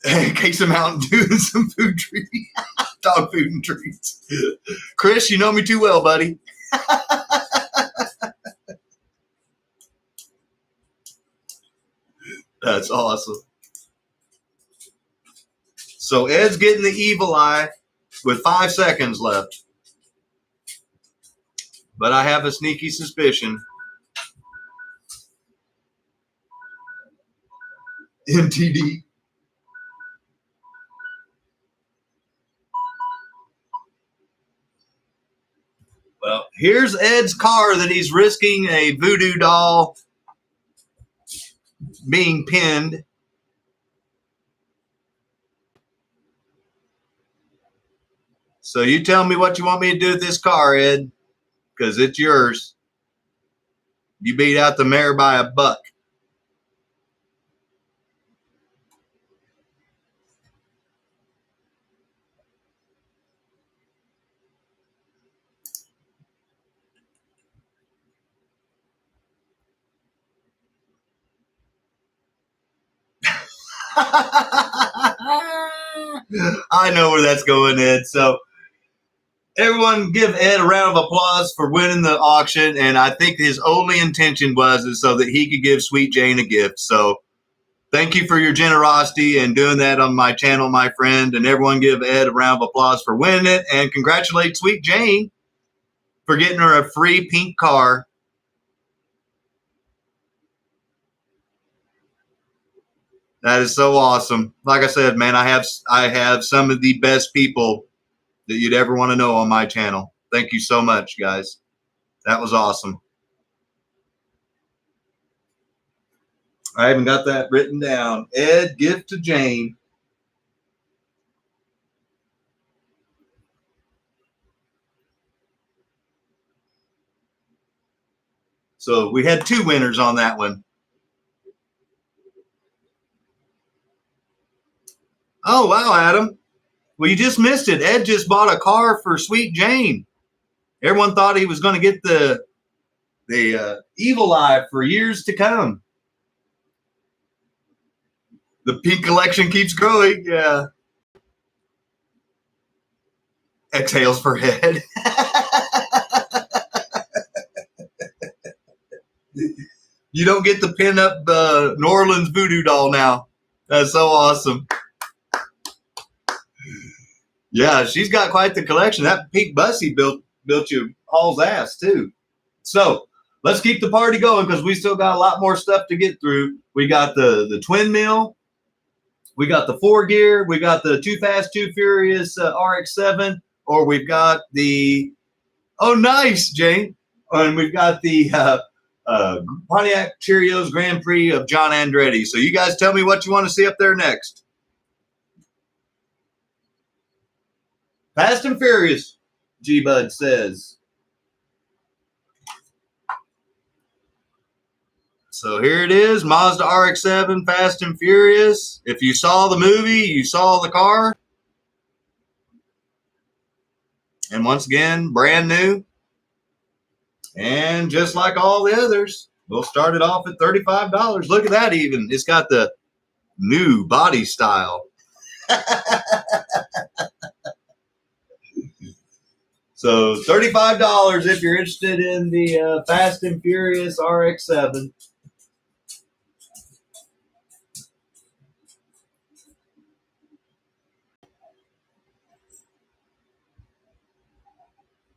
Case of Mountain Dew and some food treats. Dog food and treats. Chris, you know me too well, buddy. That's awesome. So Ed's getting the evil eye with 5 seconds left. But I have a sneaky suspicion. MTD. Well, here's Ed's car that he's risking a voodoo doll being pinned. So you tell me what you want me to do with this car, Ed, because it's yours. You beat out the mayor by a buck. I know where that's going, Ed. So everyone give Ed a round of applause for winning the auction. And I think his only intention was so that he could give Sweet Jane a gift. So thank you for your generosity and doing that on my channel, my friend. And everyone give Ed a round of applause for winning it. And congratulate Sweet Jane for getting her a free pink car. That is so awesome. Like I said, man, I have some of the best people that you'd ever want to know on my channel. Thank you so much, guys. That was awesome. I haven't got that written down. Ed, gift to Jane. So we had 2 winners on that one. Oh, wow, Adam. Well, you just missed it. Ed just bought a car for Sweet Jane. Everyone thought he was going to get the evil eye for years to come. The pink collection keeps growing. Yeah. Exhales for Ed. You don't get to pin up New Orleans voodoo doll now. That's so awesome. Yeah, she's got quite the collection. That pink bus he built you Hall's ass too. So let's keep the party going because we still got a lot more stuff to get through. We got the twin mill, we got the 4-gear, we got the Too Fast Too Furious RX-7, or we've got the nice, Jane, and we've got the Pontiac Cheerios Grand Prix of John Andretti. So you guys tell me what you want to see up there next. Fast and Furious, G-Bud says. So here it is, Mazda RX-7, Fast and Furious. If you saw the movie, you saw the car. And once again, brand new. And just like all the others, we'll start it off at $35. Look at that even. It's got the new body style. So $35 if you're interested in the Fast and Furious RX-7.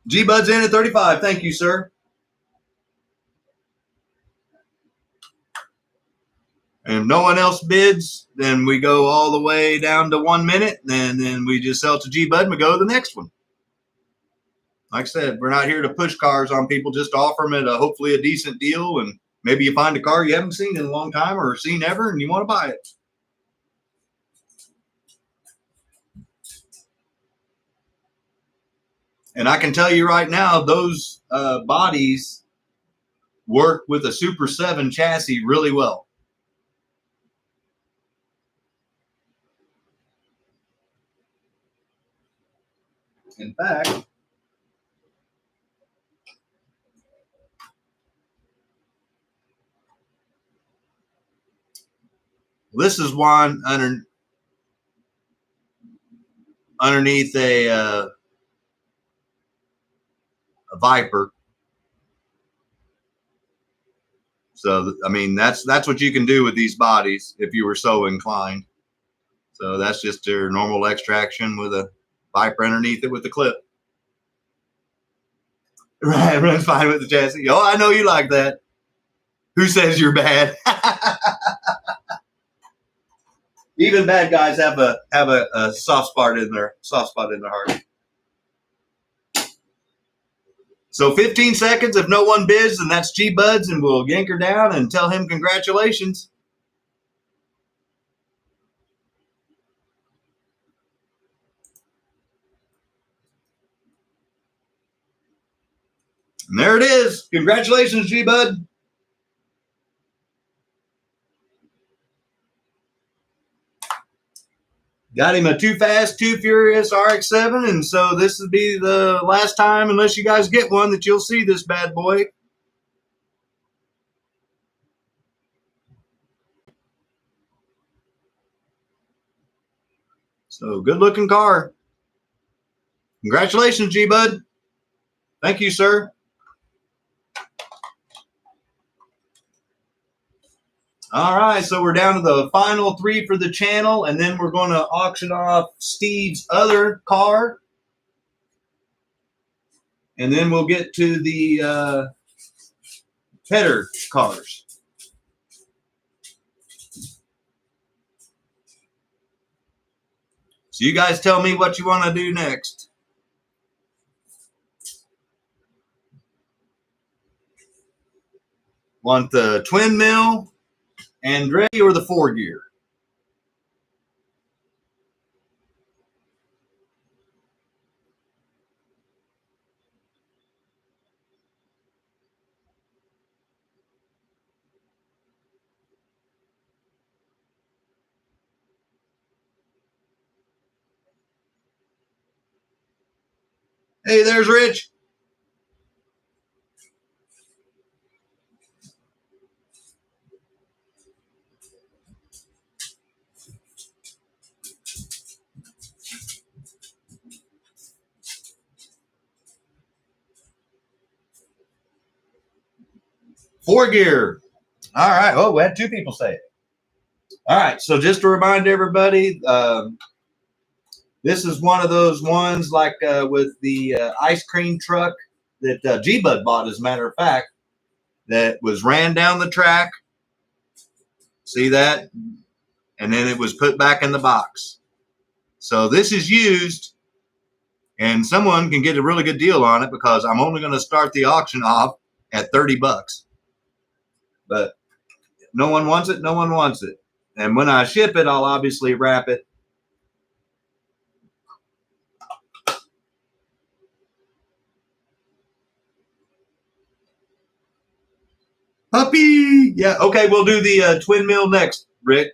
G-Bud's in at 35. Thank you, sir. And if no one else bids, then we go all the way down to 1 minute, and then we just sell to G-Bud and we go to the next one. Like I said, we're not here to push cars on people, just to offer them at hopefully a decent deal. And maybe you find a car you haven't seen in a long time or seen ever and you want to buy it. And I can tell you right now, those bodies work with a Super 7 chassis really well. In fact, this is one underneath a Viper. So, I mean, that's what you can do with these bodies if you were so inclined. So that's just your normal extraction with a Viper underneath it with the clip. Right, runs fine with the chassis. Oh, I know you like that. Who says you're bad? Even bad guys have a soft spot in their heart. So 15 seconds. If no one bids, then that's G-Buds, and we'll yank her down and tell him congratulations. And there it is. Congratulations, G-Bud. Got him a Too Fast, Too Furious RX-7, and so this will be the last time, unless you guys get one, that you'll see this bad boy. So good-looking car. Congratulations, G-Bud. Thank you, sir. All right, so we're down to the final 3 for the channel, and then we're going to auction off Steve's other car. And then we'll get to the header cars. So you guys tell me what you want to do next. Want the twin mill, Andretti, or the 4-gear? Hey, there's Rich. Four gear. All right. Oh, we had 2 people say it. All right. So just to remind everybody, this is one of those ones like with the ice cream truck that G-Bud bought, as a matter of fact, that was ran down the track. See that? And then it was put back in the box. So this is used, and someone can get a really good deal on it because I'm only going to start the auction off at $30. But no one wants it. No one wants it. And when I ship it, I'll obviously wrap it. Puppy. Yeah. Okay. We'll do the twin mill next, Rick.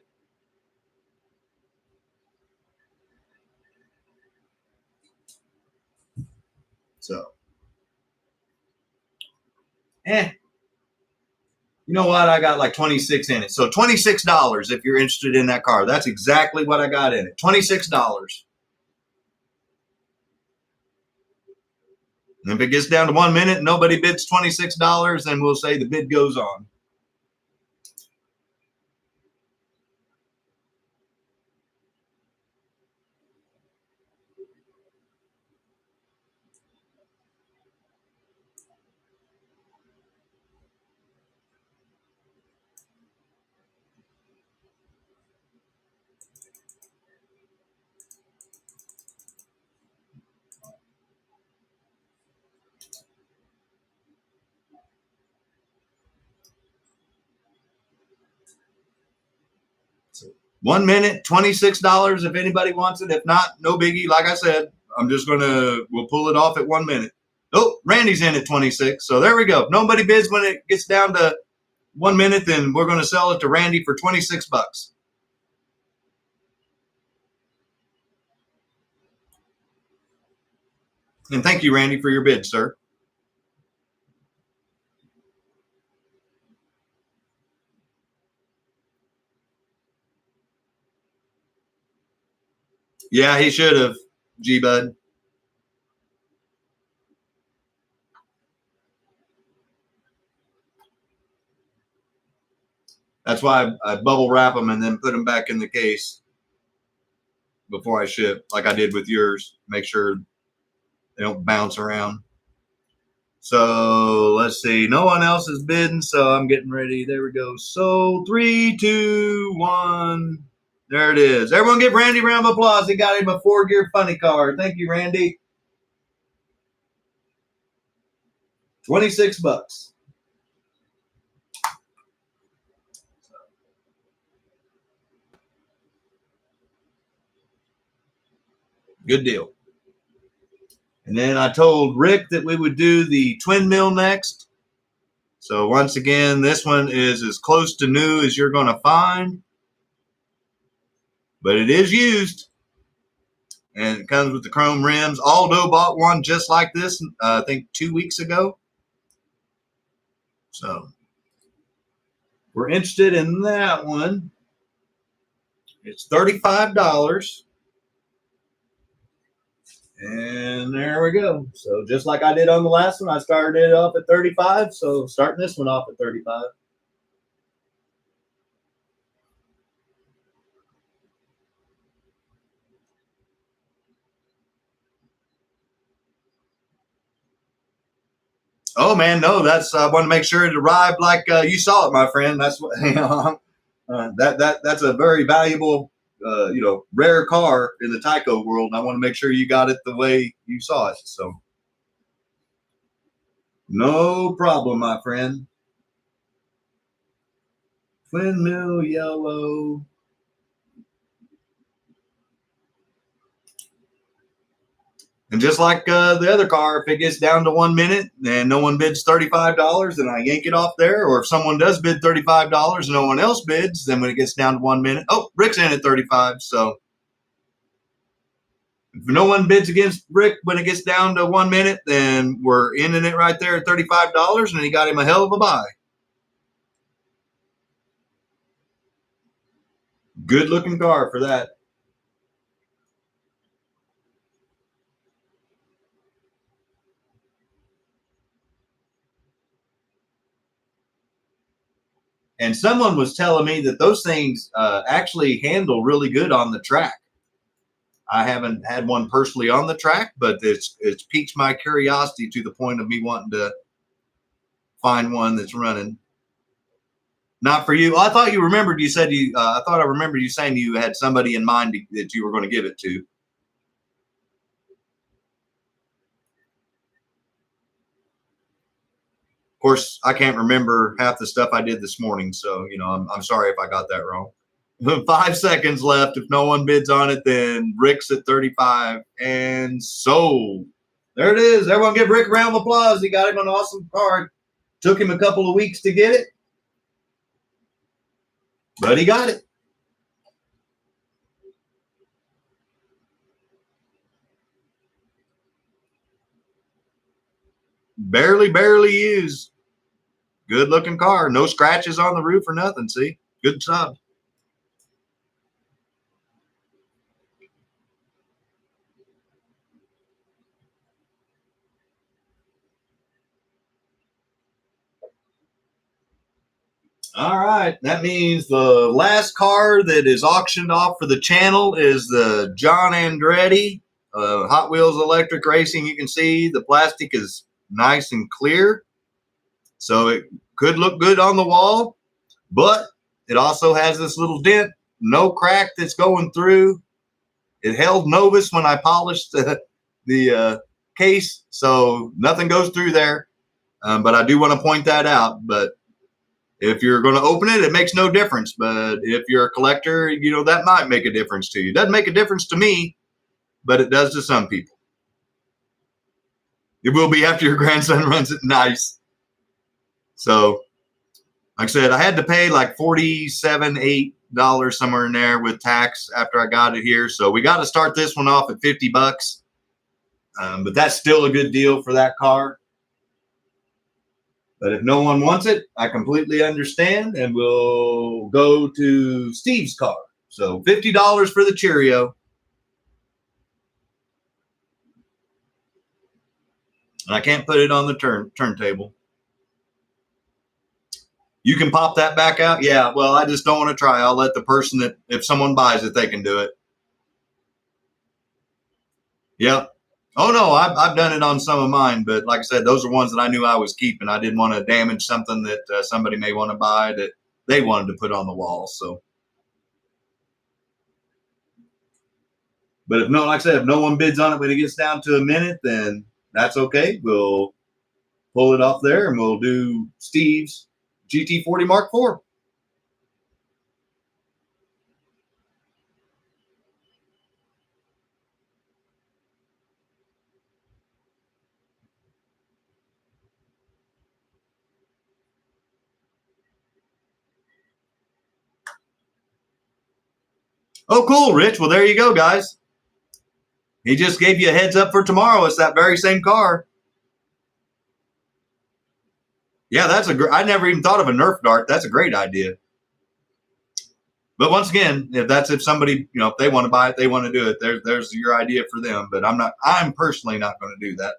So. You know what? I got like 26 in it. So $26 if you're interested in that car. That's exactly what I got in it. $26. And if it gets down to 1 minute and nobody bids $26, then we'll say the bid goes on. So 1 minute, $26 if anybody wants it. If not, no biggie. Like I said, we'll pull it off at 1 minute. Oh, Randy's in at 26. So there we go. If nobody bids when it gets down to 1 minute, then we're going to sell it to Randy for 26 bucks. And thank you, Randy, for your bid, sir. Yeah, he should have, G-Bud. That's why I bubble wrap them and then put them back in the case before I ship, like I did with yours. Make sure they don't bounce around. So let's see. No one else is bidding, so I'm getting ready. There we go. So 3, 2, 1. There it is. Everyone give Randy a round of applause. He got him a 4-gear funny car. Thank you, Randy. 26 bucks. Good deal. And then I told Rick that we would do the twin mill next. So once again, this one is as close to new as you're going to find. But it is used. And it comes with the chrome rims. Aldo bought one just like this, I think 2 weeks ago. So we're interested in that one. It's $35. And there we go. So just like I did on the last one, I started it off at 35. So starting this one off at 35. Oh man, no, that's I want to make sure it arrived like you saw it, my friend. That's what that's a very valuable rare car in the TYCO world, and I want to make sure you got it the way you saw it. So no problem, my friend. Twin mill yellow. And just like the other car, if it gets down to 1 minute and no one bids $35, then I yank it off there. Or if someone does bid $35 and no one else bids, then when it gets down to 1 minute, oh, Rick's in at 35. So if no one bids against Rick when it gets down to 1 minute, then we're ending it right there at $35, and he got him a hell of a buy. Good looking car for that. And someone was telling me that those things actually handle really good on the track. I haven't had one personally on the track, but it's piqued my curiosity to the point of me wanting to find one that's running. Not for you. I thought you remembered. You said you. I thought I remembered you saying you had somebody in mind that you were going to give it to. Of course, I can't remember half the stuff I did this morning, so I'm sorry if I got that wrong. 5 seconds left. If no one bids on it, then Rick's at 35 and sold. There it is. Everyone give Rick a round of applause. He got him an awesome card. Took him a couple of weeks to get it, but he got it. Barely used. Good looking car. No scratches on the roof or nothing. See, good job. All right, that means the last car that is auctioned off for the channel is the John Andretti Hot Wheels Electric Racing. You can see the plastic is nice and clear, so it could look good on the wall, but it also has this little dent, no crack that's going through. It held Novus when I polished the case, so nothing goes through there, but I do want to point that out. But if you're going to open it, it makes no difference. But if you're a collector, you know, that might make a difference to you. It doesn't make a difference to me, but it does to some people. It will be after your grandson runs it nice. So, like I said, I had to pay like $47, $8 somewhere in there with tax after I got it here. So we got to start this one off at $50. But that's still a good deal for that car. But if no one wants it, I completely understand, and we'll go to Steve's car. So $50 for the Cheerio. And I can't put it on the turntable. You can pop that back out? Yeah, well, I just don't want to try. I'll let the person that, if someone buys it, they can do it. Yep. Oh, no, I've done it on some of mine, but like I said, those are ones that I knew I was keeping. I didn't want to damage something that somebody may want to buy that they wanted to put on the wall. So, but if no, like I said, if no one bids on it when it gets down to a minute, then that's okay. We'll pull it off there and we'll do Steve's GT40 Mark IV. Oh, cool, Rich. Well, there you go, guys. He just gave you a heads up for tomorrow. It's that very same car. Yeah, that's I never even thought of a Nerf dart. That's a great idea. But once again, if somebody, you know, if they want to buy it, they want to do it. There's your idea for them. But I'm personally not going to do that.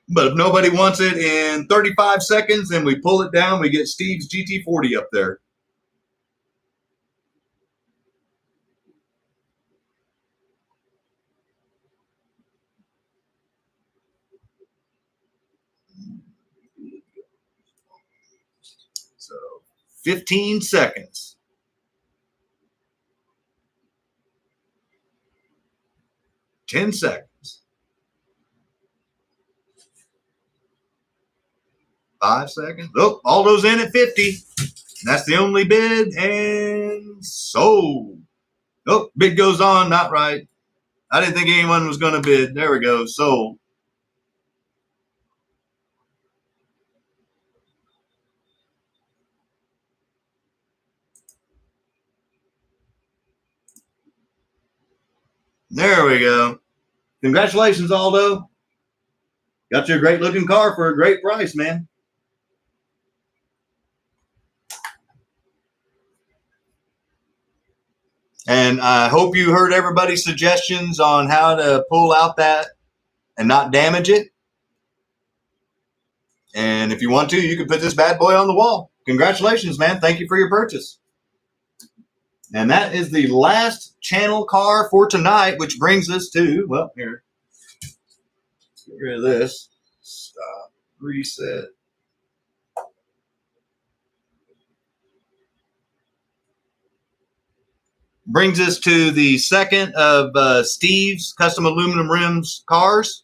But if nobody wants it in 35 seconds, then we pull it down. We get Steve's GT40 up there. So 15 seconds. 10 seconds. 5 seconds. Oh, all those in at 50. That's the only bid, and sold. Oh, bid goes on, not right. I didn't think anyone was going to bid. There we go, sold. There we go. Congratulations, Aldo. Got you a great looking car for a great price, man. And I hope you heard everybody's suggestions on how to pull out that and not damage it. And if you want to, you can put this bad boy on the wall. Congratulations, man. Thank you for your purchase. And that is the last channel car for tonight, which brings us to, well, here. Let's get rid of this. Stop. Reset. Brings us to the second of Steve's custom aluminum rims cars.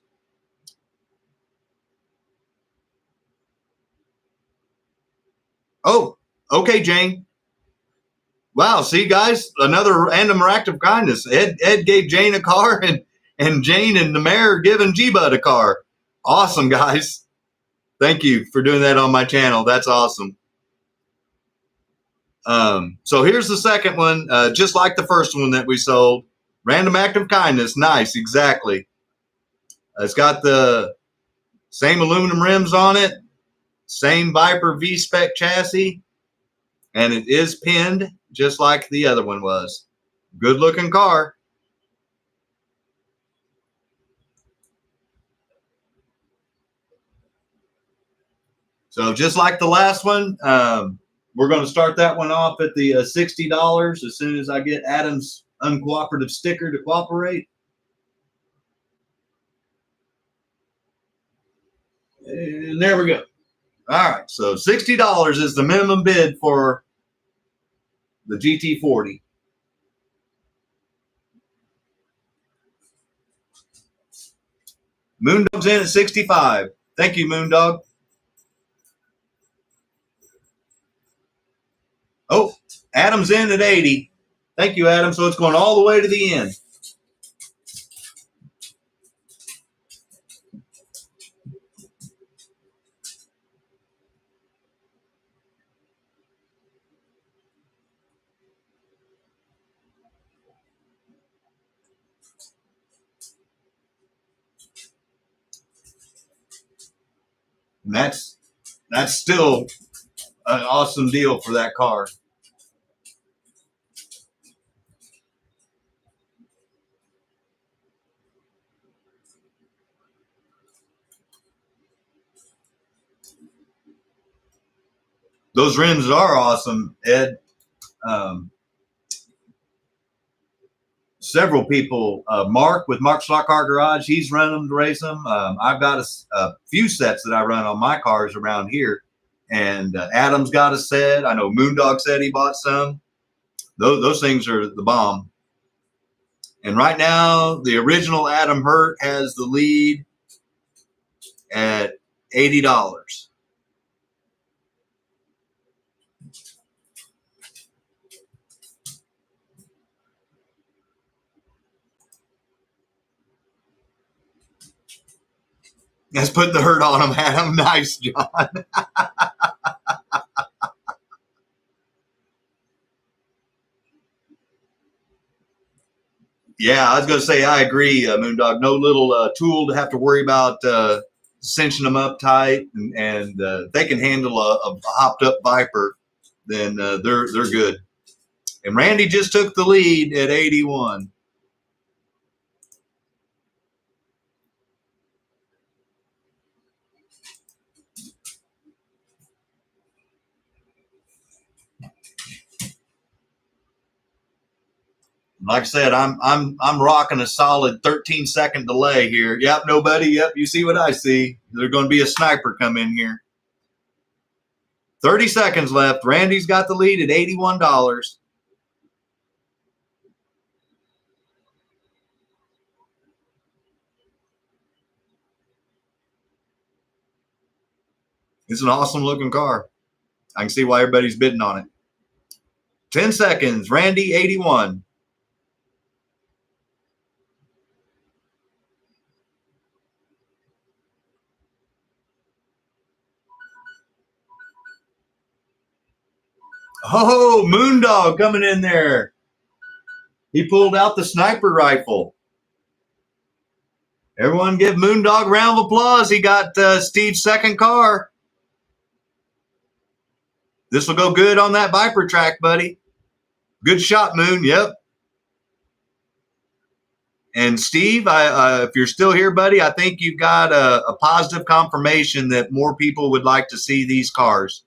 Oh, okay, Jane. Wow, see, guys, another random act of kindness. Ed gave Jane a car, and Jane and the mayor are giving G-Bud a car. Awesome, guys. Thank you for doing that on my channel. That's awesome. So here's the second one, just like the first one that we sold. Random act of kindness. Nice, exactly. It's got the same aluminum rims on it. Same Viper V-Spec chassis, and it is pinned just like the other one was. Good looking car. So just like the last one, we're going to start that one off at the $60 as soon as I get Adam's uncooperative sticker to cooperate. And there we go. All right, so $60 is the minimum bid for the GT40. Moondog's in at 65. Thank you, Moondog. Oh, Adam's in at 80. Thank you, Adam. So it's going all the way to the end. And that's still an awesome deal for that car. Those rims are awesome, Ed. Several people, Mark with Mark's SLOTCAR Garage, he's run them to race them. I've got a few sets that I run on my cars around here. And Adam's got a set. I know Moondog said he bought some. Those things are the bomb. And right now, the original Adam Hurt has the lead at $80. Let's put the hurt on him, Adam. Nice, John. Yeah, I was going to say, I agree, Moondog. No little tool to have to worry about cinching them up tight. And if they can handle a hopped up Viper, then they're good. And Randy just took the lead at 81. Like I said, I'm rocking a solid 13-second delay here. Yep, nobody. Yep, you see what I see. There's going to be a sniper come in here. 30 seconds left. Randy's got the lead at $81. It's an awesome looking car. I can see why everybody's bidding on it. 10 seconds. Randy, 81. Oh, Moondog coming in there. He pulled out the sniper rifle. Everyone give Moondog a round of applause. He got Steve's second car. This will go good on that Viper track, buddy. Good shot, Moon. Yep. And Steve, if you're still here, buddy, I think you've got a positive confirmation that more people would like to see these cars.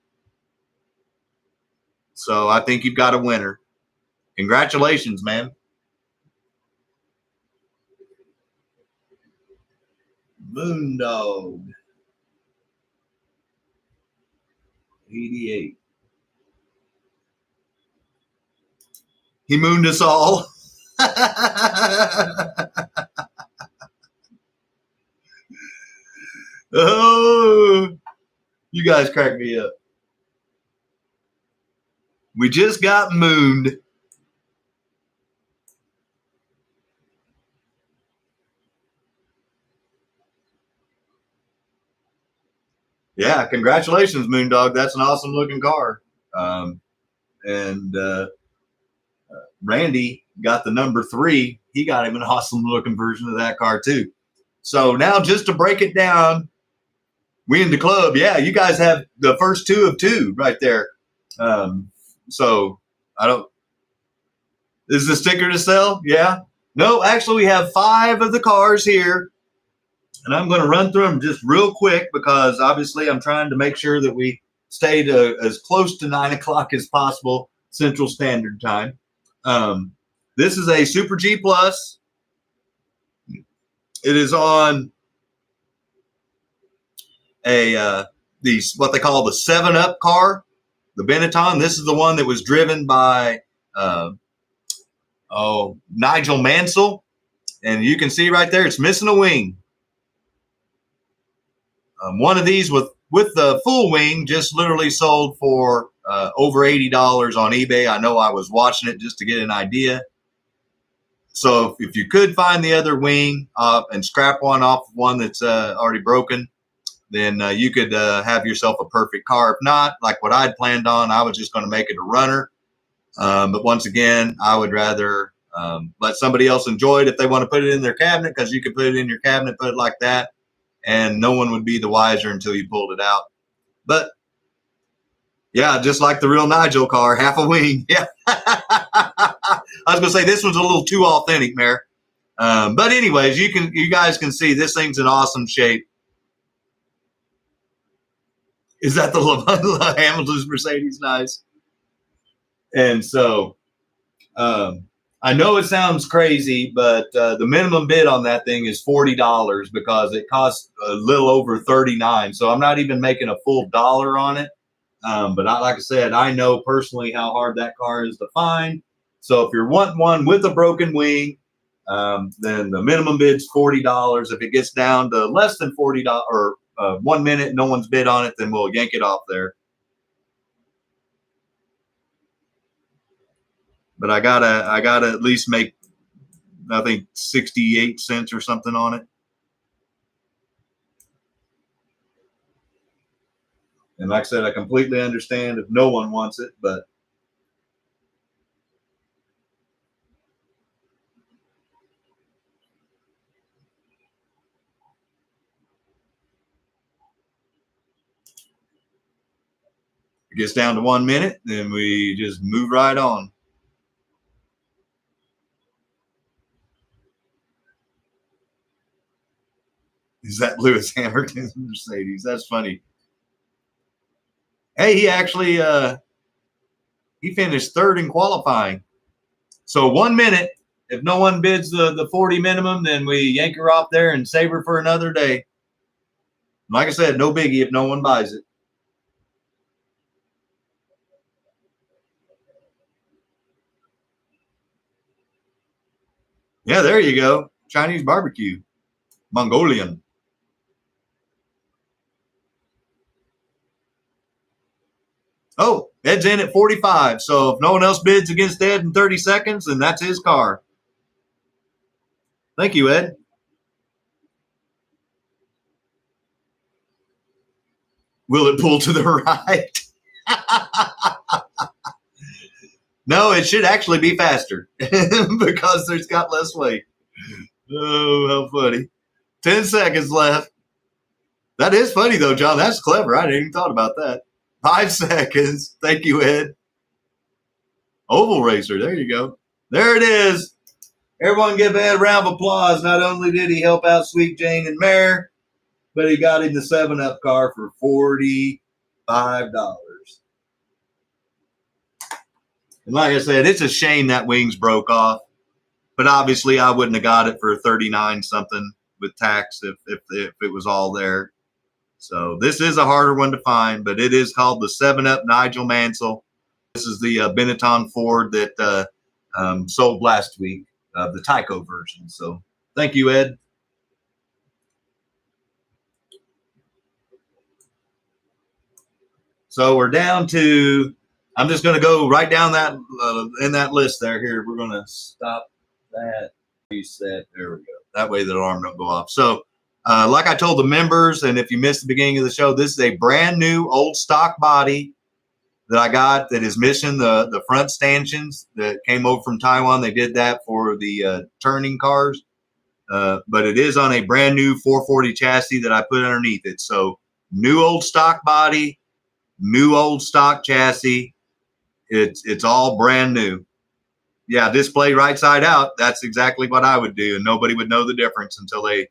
So I think you've got a winner. Congratulations, man. Moondog. 88. He mooned us all. Oh, you guys crack me up. We just got mooned. Yeah, congratulations, Moondog. That's an awesome looking car. And Randy got the number 3. He got him an awesome looking version of that car too. So now just to break it down, We in the club. Yeah, you guys have the first 2 of 2 right there. So I don't. Is the sticker to sell? Yeah. No, actually, we have 5 of the cars here, and I'm going to run through them just real quick because obviously I'm trying to make sure that we stay to as close to 9 o'clock as possible Central Standard Time. This is a Super G Plus. It is on a what they call the 7-Up car, the Benetton. This is the one that was driven by Nigel Mansell, and you can see right there it's missing a wing. One of these with the full wing just literally sold for over $80 on eBay. I know I was watching it just to get an idea. So if you could find the other wing and scrap one off of one that's already broken, then you could have yourself a perfect car. If not, like what I'd planned on, I was just going to make it a runner. But once again, I would rather let somebody else enjoy it if they want to put it in their cabinet, because you could put it in your cabinet, put it like that, and no one would be the wiser until you pulled it out. But yeah, just like the real Nigel car, half a wing. Yeah. I was going to say this one's a little too authentic, Mayor. But anyways, you guys can see this thing's in awesome shape. Is that the Hamilton's Mercedes? Nice. And so I know it sounds crazy, but the minimum bid on that thing is $40 because it costs a little over $39. So I'm not even making a full dollar on it. But like I said, I know personally how hard that car is to find. So if you're wanting one with a broken wing, then the minimum bid's $40. If it gets down to less than $40 or 1 minute, no one's bid on it, then we'll yank it off there. But I gotta at least make, I think, 68 cents or something on it. And like I said, I completely understand if no one wants it, but it gets down to 1 minute, then we just move right on. Is that Lewis Hamilton's Mercedes? That's funny. Hey, he actually he finished 3rd in qualifying. So 1 minute. If no one bids the 40 minimum, then we yank her off there and save her for another day. Like I said, no biggie if no one buys it. Yeah, there you go. Chinese barbecue. Mongolian. Oh, Ed's in at 45. So if no one else bids against Ed in 30 seconds, then that's his car. Thank you, Ed. Will it pull to the right? No, it should actually be faster because there's got less weight. Oh, how funny. 10 seconds left. That is funny, though, John. That's clever. I hadn't even thought about that. 5 seconds. Thank you, Ed. Oval racer. There you go. There it is. Everyone give Ed a round of applause. Not only did he help out Sweet Jane and Mare, but he got him the 7-Up car for $45. And like I said, it's a shame that wings broke off. But obviously, I wouldn't have got it for 39 something with tax if it was all there. So this is a harder one to find, but it is called the 7-Up Nigel Mansell. This is the Benetton Ford that sold last week, the TYCO version. So thank you, Ed. So we're down to, I'm just going to go right down that in that list there. Here, we're going to stop that. Reset. There we go. That way the alarm don't go off. So like I told the members, and if you missed the beginning of the show, this is a brand new old stock body that I got that is missing the front stanchions that came over from Taiwan. They did that for the turning cars. But it is on a brand new 440 chassis that I put underneath it. So new old stock body, new old stock chassis. It's all brand new. Yeah, display right side out. That's exactly what I would do, and nobody would know the difference until they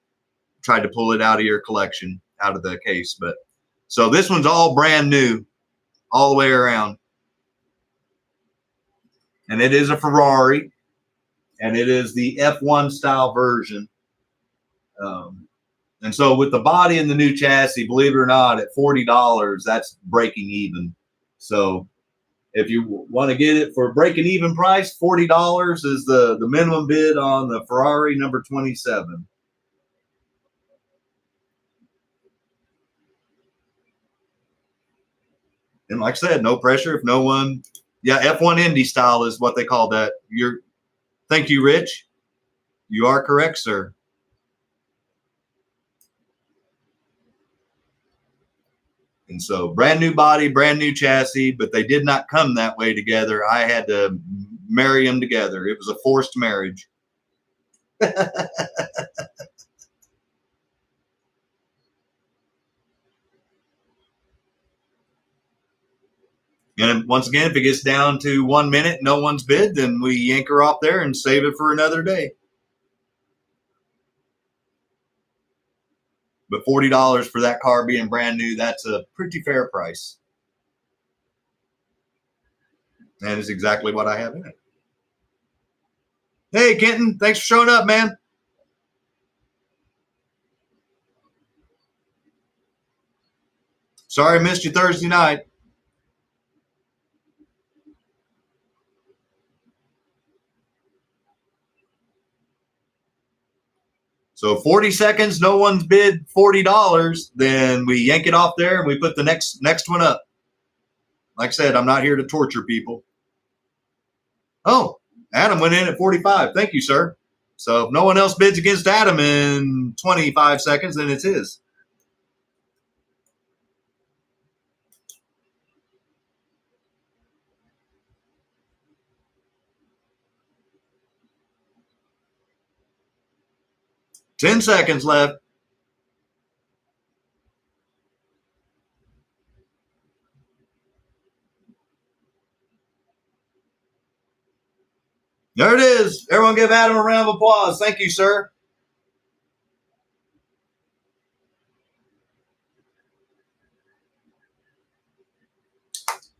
tried to pull it out of your collection, out of the case. But so this one's all brand new, all the way around, and it is a Ferrari, and it is the F1 style version. And so with the body and the new chassis, believe it or not, at $40, that's breaking even. So if you want to get it for breaking even price, $40 is the minimum bid on the Ferrari number 27. And like I said, no pressure. If no one, yeah, F1 Indy style is what they call that. Thank you, Rich. You are correct, sir. And so brand new body, brand new chassis, but they did not come that way together. I had to marry them together. It was a forced marriage. And once again, if it gets down to 1 minute, no one's bid, then we yank her off there and save it for another day. But $40 for that car being brand new, that's a pretty fair price. And it's exactly what I have in it. Hey, Kenton, thanks for showing up, man. Sorry I missed you Thursday night. So 40 seconds, no one's bid $40, then we yank it off there and we put the next one up. Like I said, I'm not here to torture people. Oh, Adam went in at 45. Thank you, sir. So if no one else bids against Adam in 25 seconds, then it's his. Ten seconds left. There it is. Everyone give Adam a round of applause. Thank you, sir.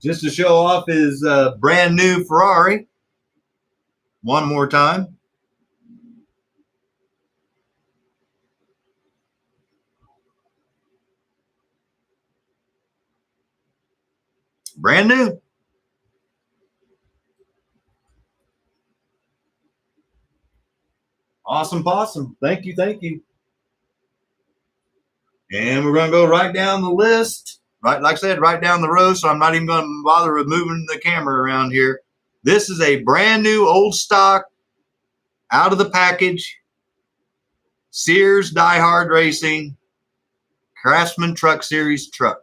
Just to show off his brand new Ferrari. One more time. Brand new. Awesome possum. Thank you, thank you. And we're going to go right down the list. Right, like I said, right down the row, so I'm not even going to bother with moving the camera around here. This is a brand new old stock, out of the package, Sears Die Hard Racing Craftsman Truck Series truck.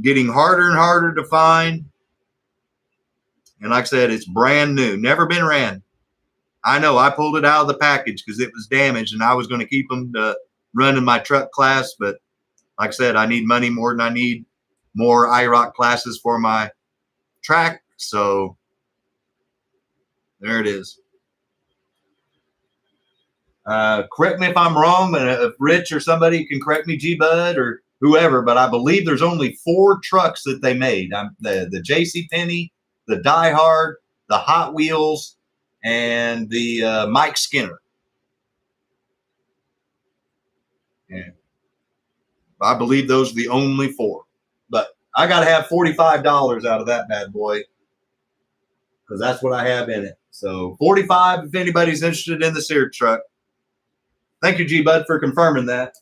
Getting harder and harder to find. And like I said, it's brand new. Never been ran. I know I pulled it out of the package because it was damaged and I was going to keep them to run in my truck class. But like I said, I need money more than I need more IROC classes for my track. So there it is. Correct me if I'm wrong, but if Rich or somebody can correct me, G-Bud or whoever, but I believe there's only 4 trucks that they made. The JCPenney, the Die Hard, the Hot Wheels, and the Mike Skinner. Yeah. I believe those are the only 4. But I got to have $45 out of that bad boy because that's what I have in it. So $45 if anybody's interested in the Sears truck. Thank you, G-Bud, for confirming that.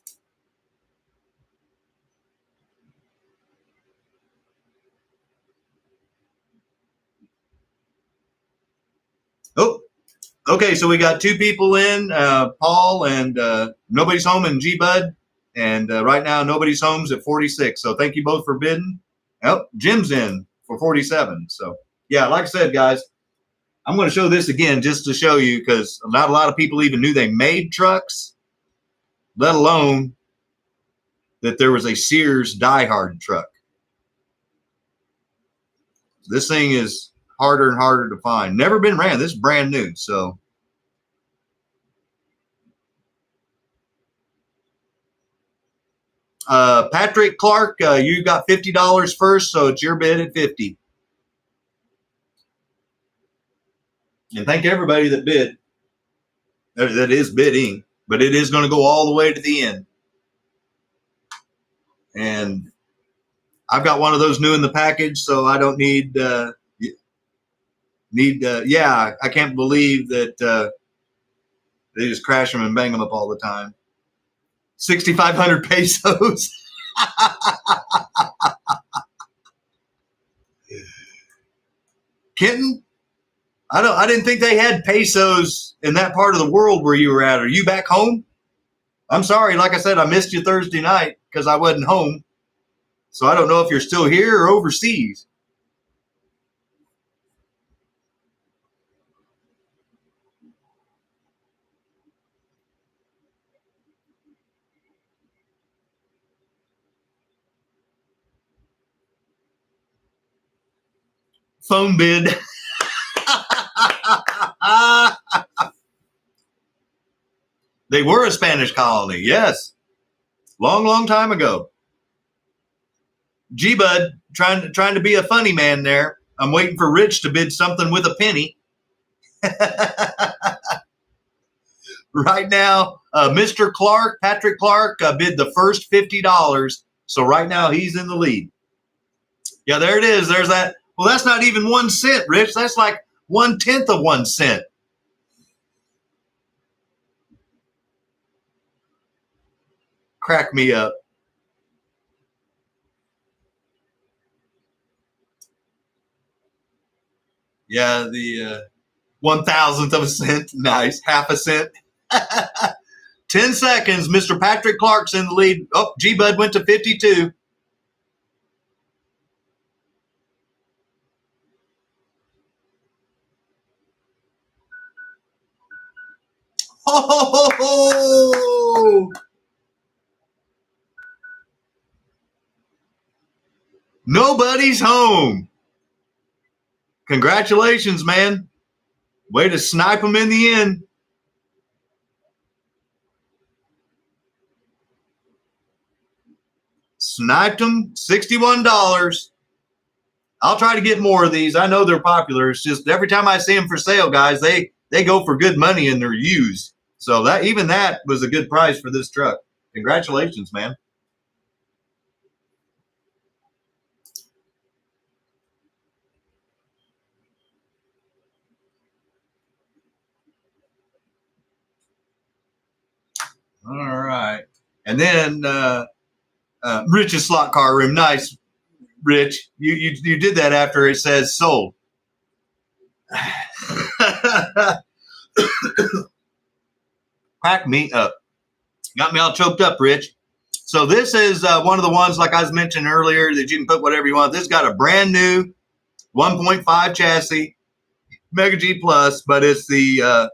Oh, okay. So we got 2 people in, Paul and Nobody's Home and G-Bud. And right now, Nobody's Home's at 46. So thank you both for bidding. Oh, Jim's in for 47. So, yeah, like I said, guys, I'm going to show this again just to show you, because not a lot of people even knew they made trucks, let alone that there was a Sears Die Hard truck. This thing is harder and harder to find. Never been ran. This is brand new. So Patrick Clark, you got $50 first, so it's your bid at 50. And thank everybody that bid. That is bidding, but it is going to go all the way to the end. And I've got one of those new in the package, so I don't need yeah, I can't believe that they just crash them and bang them up all the time. 6,500 pesos. Kenton, I didn't think they had pesos in that part of the world where you were at. Are you back home? I'm sorry. Like I said, I missed you Thursday night because I wasn't home. So I don't know if you're still here or overseas. Phone bid. They were a Spanish colony, yes. Long, long time ago. G-Bud trying to be a funny man there. I'm waiting for Rich to bid something with a penny. Right now, Mr. Clark, Patrick Clark, bid the first $50. So right now he's in the lead. Yeah, there it is. There's that. Well, that's not even 1 cent, Rich. That's like 1/10 of 1 cent. Crack me up. Yeah, the 1,000th of a cent. Nice. Half a cent. 10 seconds. Mr. Patrick Clark's in the lead. Oh, G-Bud went to 52. Oh! Nobody's home. Congratulations, man. Way to snipe them in the end. Sniped them, $61. I'll try to get more of these. I know they're popular. It's just every time I see them for sale, guys, they go for good money and they're used. So that was a good price for this truck. Congratulations, man. All right. And then Rich's slot car room. Nice, Rich. You did that after it says sold. Crack me up. Got me all choked up, Rich. So this is one of the ones, like I was mentioning earlier, that you can put whatever you want. This got a brand new 1.5 chassis, Mega G Plus, but it's the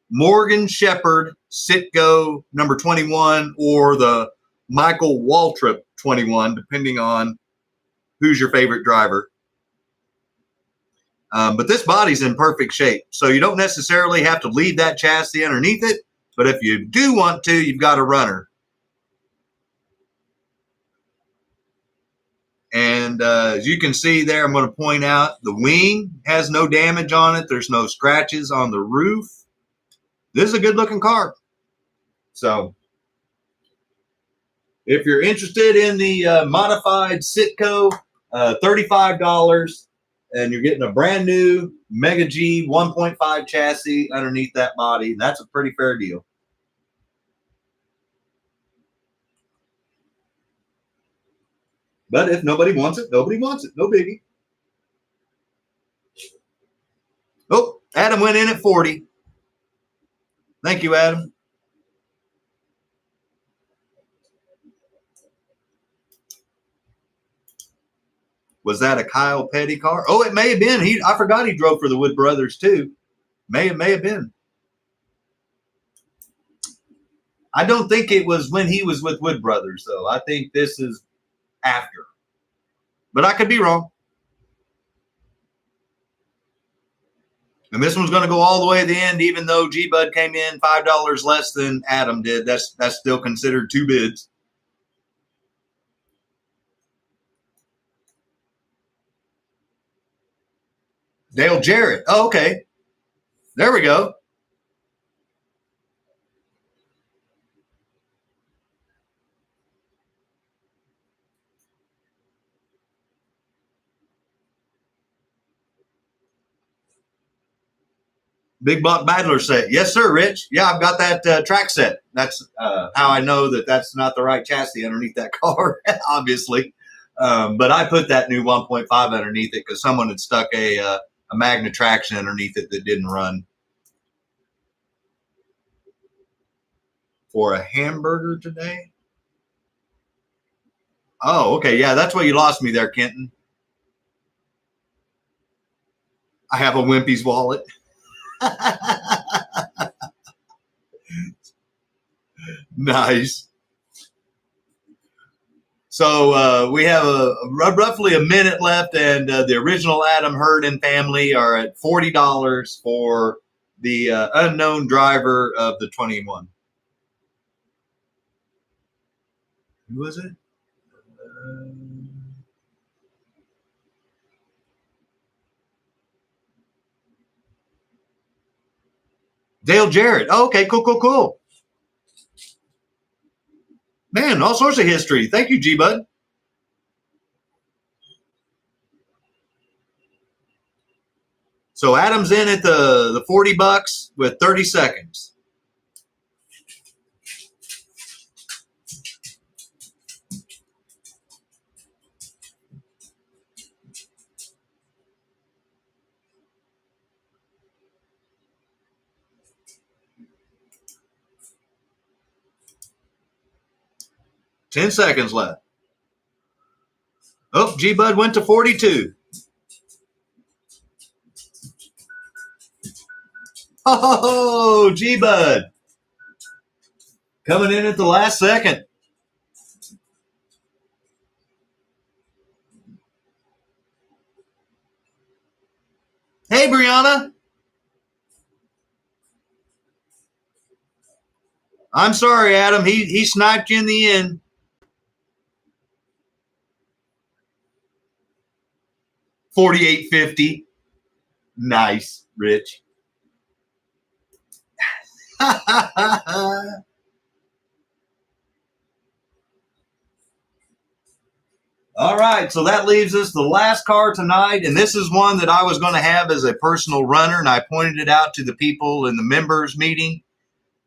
Morgan Shepherd Citgo number 21 or the Michael Waltrip 21, depending on who's your favorite driver. But this body's in perfect shape, so you don't necessarily have to leave that chassis underneath it. But if you do want to, you've got a runner. And as you can see there, I'm going to point out the wing has no damage on it. There's no scratches on the roof. This is a good looking car. So if you're interested in the modified Citgo, $35, and you're getting a brand new Mega G 1.5 chassis underneath that body, that's a pretty fair deal. But if nobody wants it, nobody wants it. No biggie. Oh, Adam went in at 40. Thank you, Adam. Was that a Kyle Petty car? Oh, it may have been. I forgot he drove for the Wood Brothers too. May have been. I don't think it was when he was with Wood Brothers, though. I think this is after. But I could be wrong. And this one's going to go all the way to the end, even though G-Bud came in $5 less than Adam did. That's still considered 2 bids. Dale Jarrett. Oh, okay. There we go. Big Buck Battler set. Yes, sir, Rich. Yeah, I've got that track set. That's how I know that that's not the right chassis underneath that car, obviously. But I put that new 1.5 underneath it because someone had stuck a Magna traction underneath it that didn't run. For a hamburger today? Oh, okay. Yeah, that's why you lost me there, Kenton. I have a Wimpy's wallet. Nice. So we have roughly a minute left, and the original Adam Hurd and family are at $40 for the unknown driver of the 21. Who was it? Dale Jarrett. Oh, okay, cool. Man, all sorts of history. Thank you, G-Bud. So Adam's in at the $40 with 30 seconds. $10 seconds left. Oh, G-Bud went to 42. Oh, G-Bud. Coming in at the last second. Hey, Brianna. I'm sorry, Adam. He sniped you in the end. $48.50. Nice, Rich. All right, so that leaves us the last car tonight, and this is one that I was going to have as a personal runner, and I pointed it out to the people in the members meeting,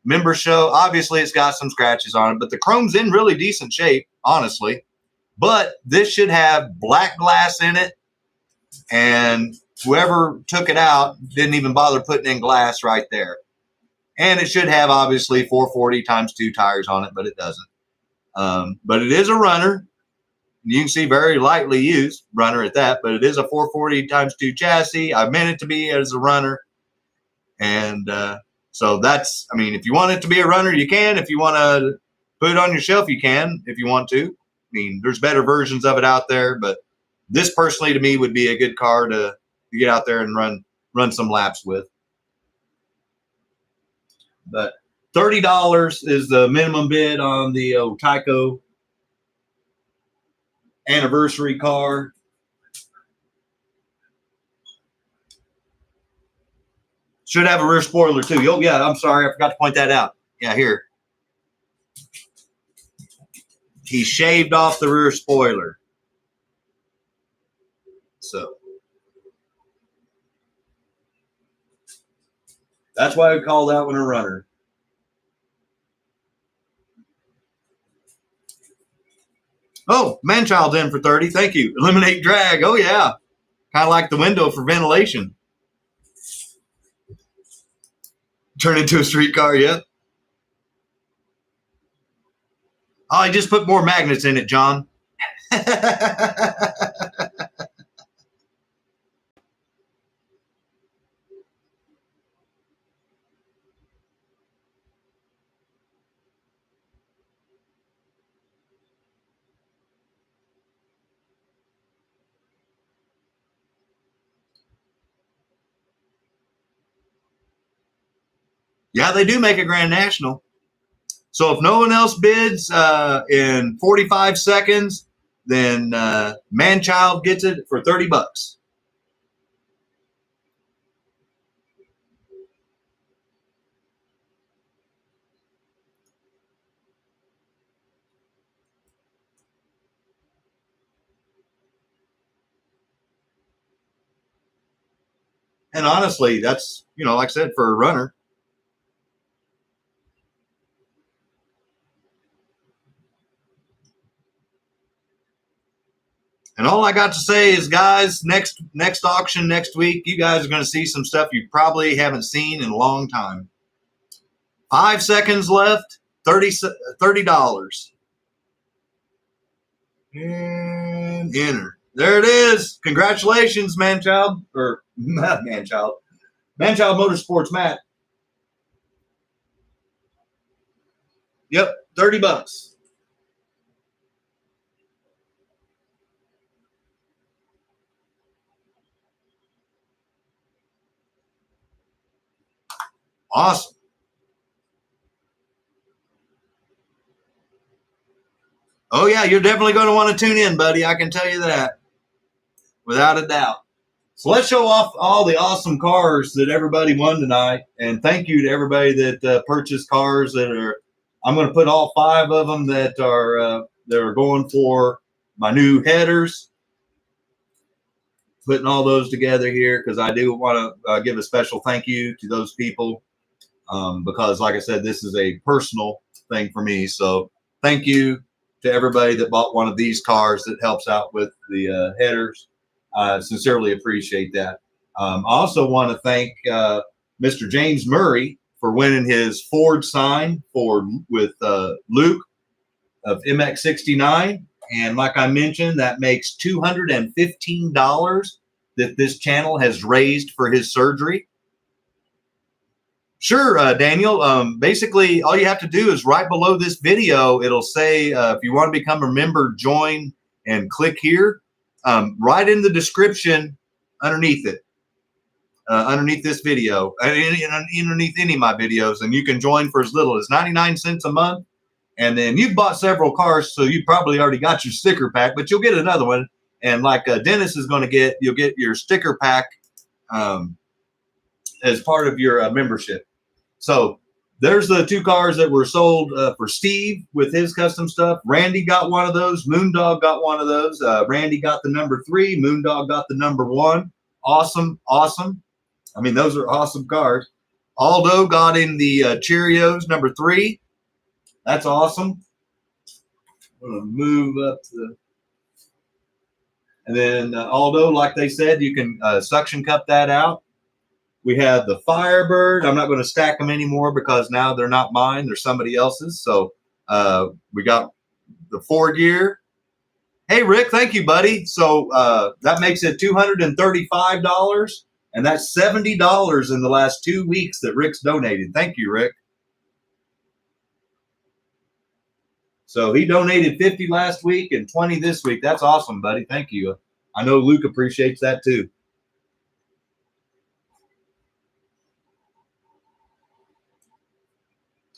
member show. Obviously, it's got some scratches on it, but the chrome's in really decent shape, honestly. But this should have black glass in it, and whoever took it out didn't even bother putting in glass right there. And it should have, obviously, 440 times 2 tires on it, but it doesn't. But it is a runner. You can see very lightly used runner at that, but it is a 440 times 2 chassis. I meant it to be as a runner. And so that's, I mean, if you want it to be a runner, you can. If you want to put it on your shelf, you can, if you want to. I mean, there's better versions of it out there, but this personally to me would be a good car to get out there and run some laps with. But $30 is the minimum bid on the TYCO anniversary car. Should have a rear spoiler too. Oh yeah, I'm sorry, I forgot to point that out. Yeah, here. He shaved off the rear spoiler. So that's why I call that one a runner. Oh, Manchild's in for 30. Thank you. Eliminate drag. Oh, yeah. Kind of like the window for ventilation. Turn into a street car, yep. Oh, I just put more magnets in it, John. Yeah, they do make a Grand National. So if no one else bids in 45 seconds, then Manchild gets it for $30. And honestly, that's, you know, like I said, for a runner. And all I got to say is, guys, next auction next week, you guys are going to see some stuff you probably haven't seen in a long time. 5 seconds left, $30. And enter. There it is. Congratulations, Manchild. Or not Manchild. Manchild Motorsports, Matt. Yep, $30. Awesome. Oh, yeah, you're definitely going to want to tune in, buddy. I can tell you that, without a doubt. So let's show off all the awesome cars that everybody won tonight. And thank you to everybody that purchased cars that are, I'm going to put all 5 of them that are going for my new headers. Putting all those together here because I do want to give a special thank you to those people because, like I said, this is a personal thing for me. So thank you to everybody that bought one of these cars that helps out with the headers. I sincerely appreciate that. I also want to thank Mr. James Murray for winning his Ford sign with Luke of MX69. And like I mentioned, that makes $215 that this channel has raised for his surgery. Sure, Daniel. Basically, all you have to do is right below this video, it'll say if you want to become a member, join and click here. Right in the description underneath it, underneath this video, underneath any of my videos, and you can join for as little as 99 cents a month. And then you've bought several cars, so you probably already got your sticker pack, but you'll get another one. And like Dennis is going to get, you'll get your sticker pack as part of your membership. So there's the 2 cars that were sold for Steve with his custom stuff. Randy got one of those. Moondog got one of those. Randy got the number 3. Moondog got the number 1. Awesome, awesome. I mean, those are awesome cars. Aldo got in the Cheerios number 3. That's awesome. I'm going to move up to and then Aldo, like they said, you can suction cup that out. We have the Firebird. I'm not going to stack them anymore because now they're not mine. They're somebody else's. So we got the 4-gear. Hey, Rick, thank you, buddy. So that makes it $235. And that's $70 in the last 2 weeks that Rick's donated. Thank you, Rick. So he donated 50 last week and 20 this week. That's awesome, buddy. Thank you. I know Luke appreciates that too.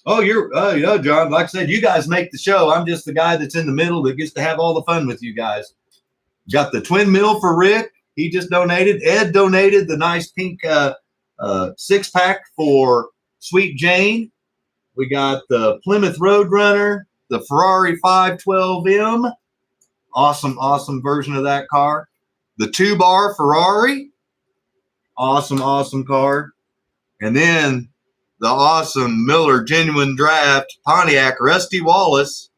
Oh, you know, John, like I said, you guys make the show. I'm just the guy that's in the middle that gets to have all the fun with you guys. Got the twin mill for Rick. He just donated. Ed donated the nice pink 6-pack for Sweet Jane. We got the Plymouth Roadrunner, the Ferrari 512M. Awesome, awesome version of that car. The 2-bar Ferrari. Awesome, awesome car. And then the awesome Miller Genuine Draft Pontiac Rusty Wallace.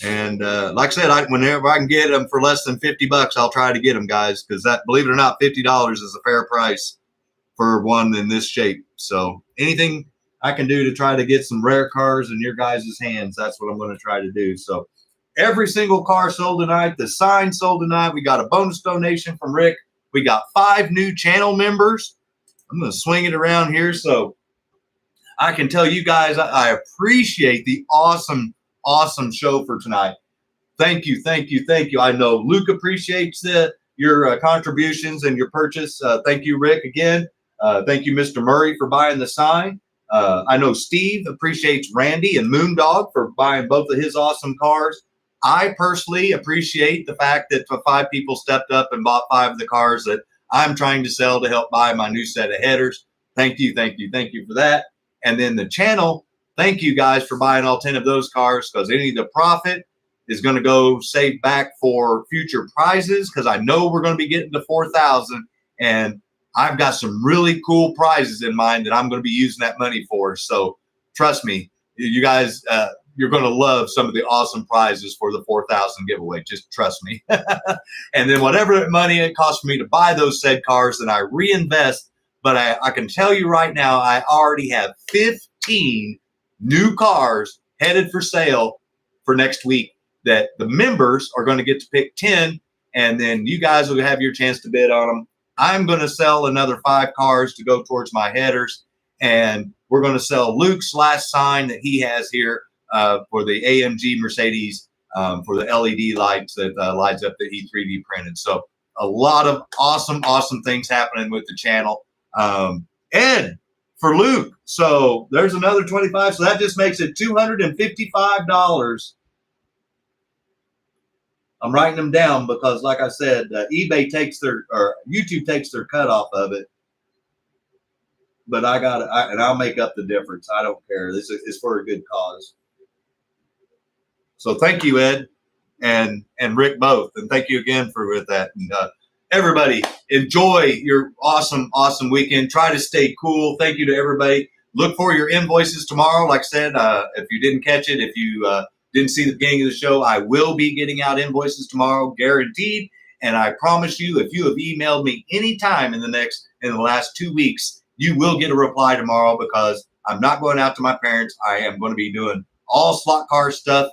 And like I said, whenever I can get them for less than $50, I'll try to get them, guys, because that, believe it or not, $50 is a fair price for one in this shape. So anything I can do to try to get some rare cars in your guys' hands, that's what I'm going to try to do. So every single car sold tonight. The sign sold tonight. We got a bonus donation from Rick. We got 5 new channel members. I'm going to swing it around here so I can tell you guys I appreciate the awesome, awesome show for tonight. Thank you, thank you, thank you. I know Luke appreciates your contributions and your purchase. Thank you, Rick, again. Thank you, Mr. Murray, for buying the sign. I know Steve appreciates Randy and Moondog for buying both of his awesome cars. I personally appreciate the fact that 5 people stepped up and bought 5 of the cars that I'm trying to sell to help buy my new set of headers. Thank you, thank you, thank you for that. And then the channel, thank you guys for buying all 10 of those cars, because any of the profit is going to go save back for future prizes, because I know we're going to be getting to 4,000, and I've got some really cool prizes in mind that I'm going to be using that money for. So trust me, you guys, you're going to love some of the awesome prizes for the 4,000 giveaway. Just trust me. And then whatever money it costs for me to buy those said cars, then I reinvest. But I can tell you right now, I already have 15 new cars headed for sale for next week that the members are going to get to pick 10, and then you guys will have your chance to bid on them. I'm going to sell another 5 cars to go towards my headers, and we're going to sell Luke's last sign that he has here for the AMG Mercedes for the LED lights that lights up that he 3D printed. So a lot of awesome things happening with the channel. Ed, for Luke, so there's another 25, so that just makes it $255. I'm writing them down because, like I said, eBay takes their, or YouTube takes their cut off of it. But and I'll make up the difference. I don't care. This is for a good cause. So thank you, Ed and Rick both, and thank you again with that. And everybody, enjoy your awesome weekend. Try to stay cool. Thank you to everybody. Look for your invoices tomorrow. Like I said, if you didn't catch it, if you didn't see the beginning of the show, I will be getting out invoices tomorrow, guaranteed. And I promise you, if you have emailed me anytime in the last 2 weeks, you will get a reply tomorrow, because I'm not going out to my parents. I am going to be doing all slot car stuff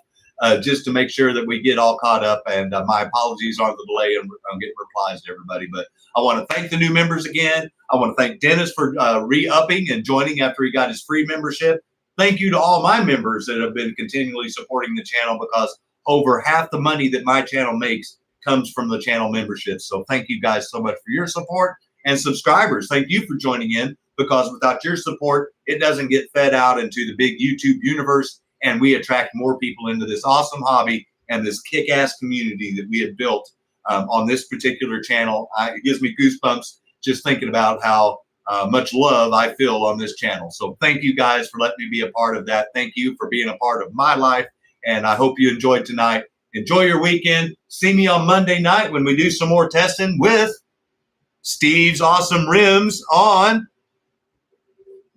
just to make sure that we get all caught up. And my apologies on the delay and I'm getting replies to everybody. But I want to thank the new members again. I want to thank Dennis for re-upping and joining after he got his free membership. Thank you to all my members that have been continually supporting the channel, because over half the money that my channel makes comes from the channel memberships. So thank you guys so much for your support. And subscribers, thank you for joining in, because without your support, it doesn't get fed out into the big YouTube universe, and we attract more people into this awesome hobby and this kick-ass community that we have built on this particular channel. It gives me goosebumps just thinking about how much love I feel on this channel. So thank you guys for letting me be a part of that. Thank you for being a part of my life, and I hope you enjoyed tonight. Enjoy your weekend. See me on Monday night when we do some more testing with Steve's awesome rims on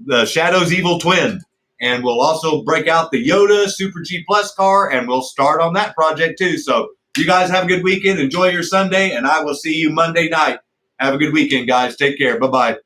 the Shadow's Evil Twin. And we'll also break out the Yoda Super G Plus car, and we'll start on that project too. So you guys have a good weekend. Enjoy your Sunday, and I will see you Monday night. Have a good weekend, guys. Take care. Bye-bye.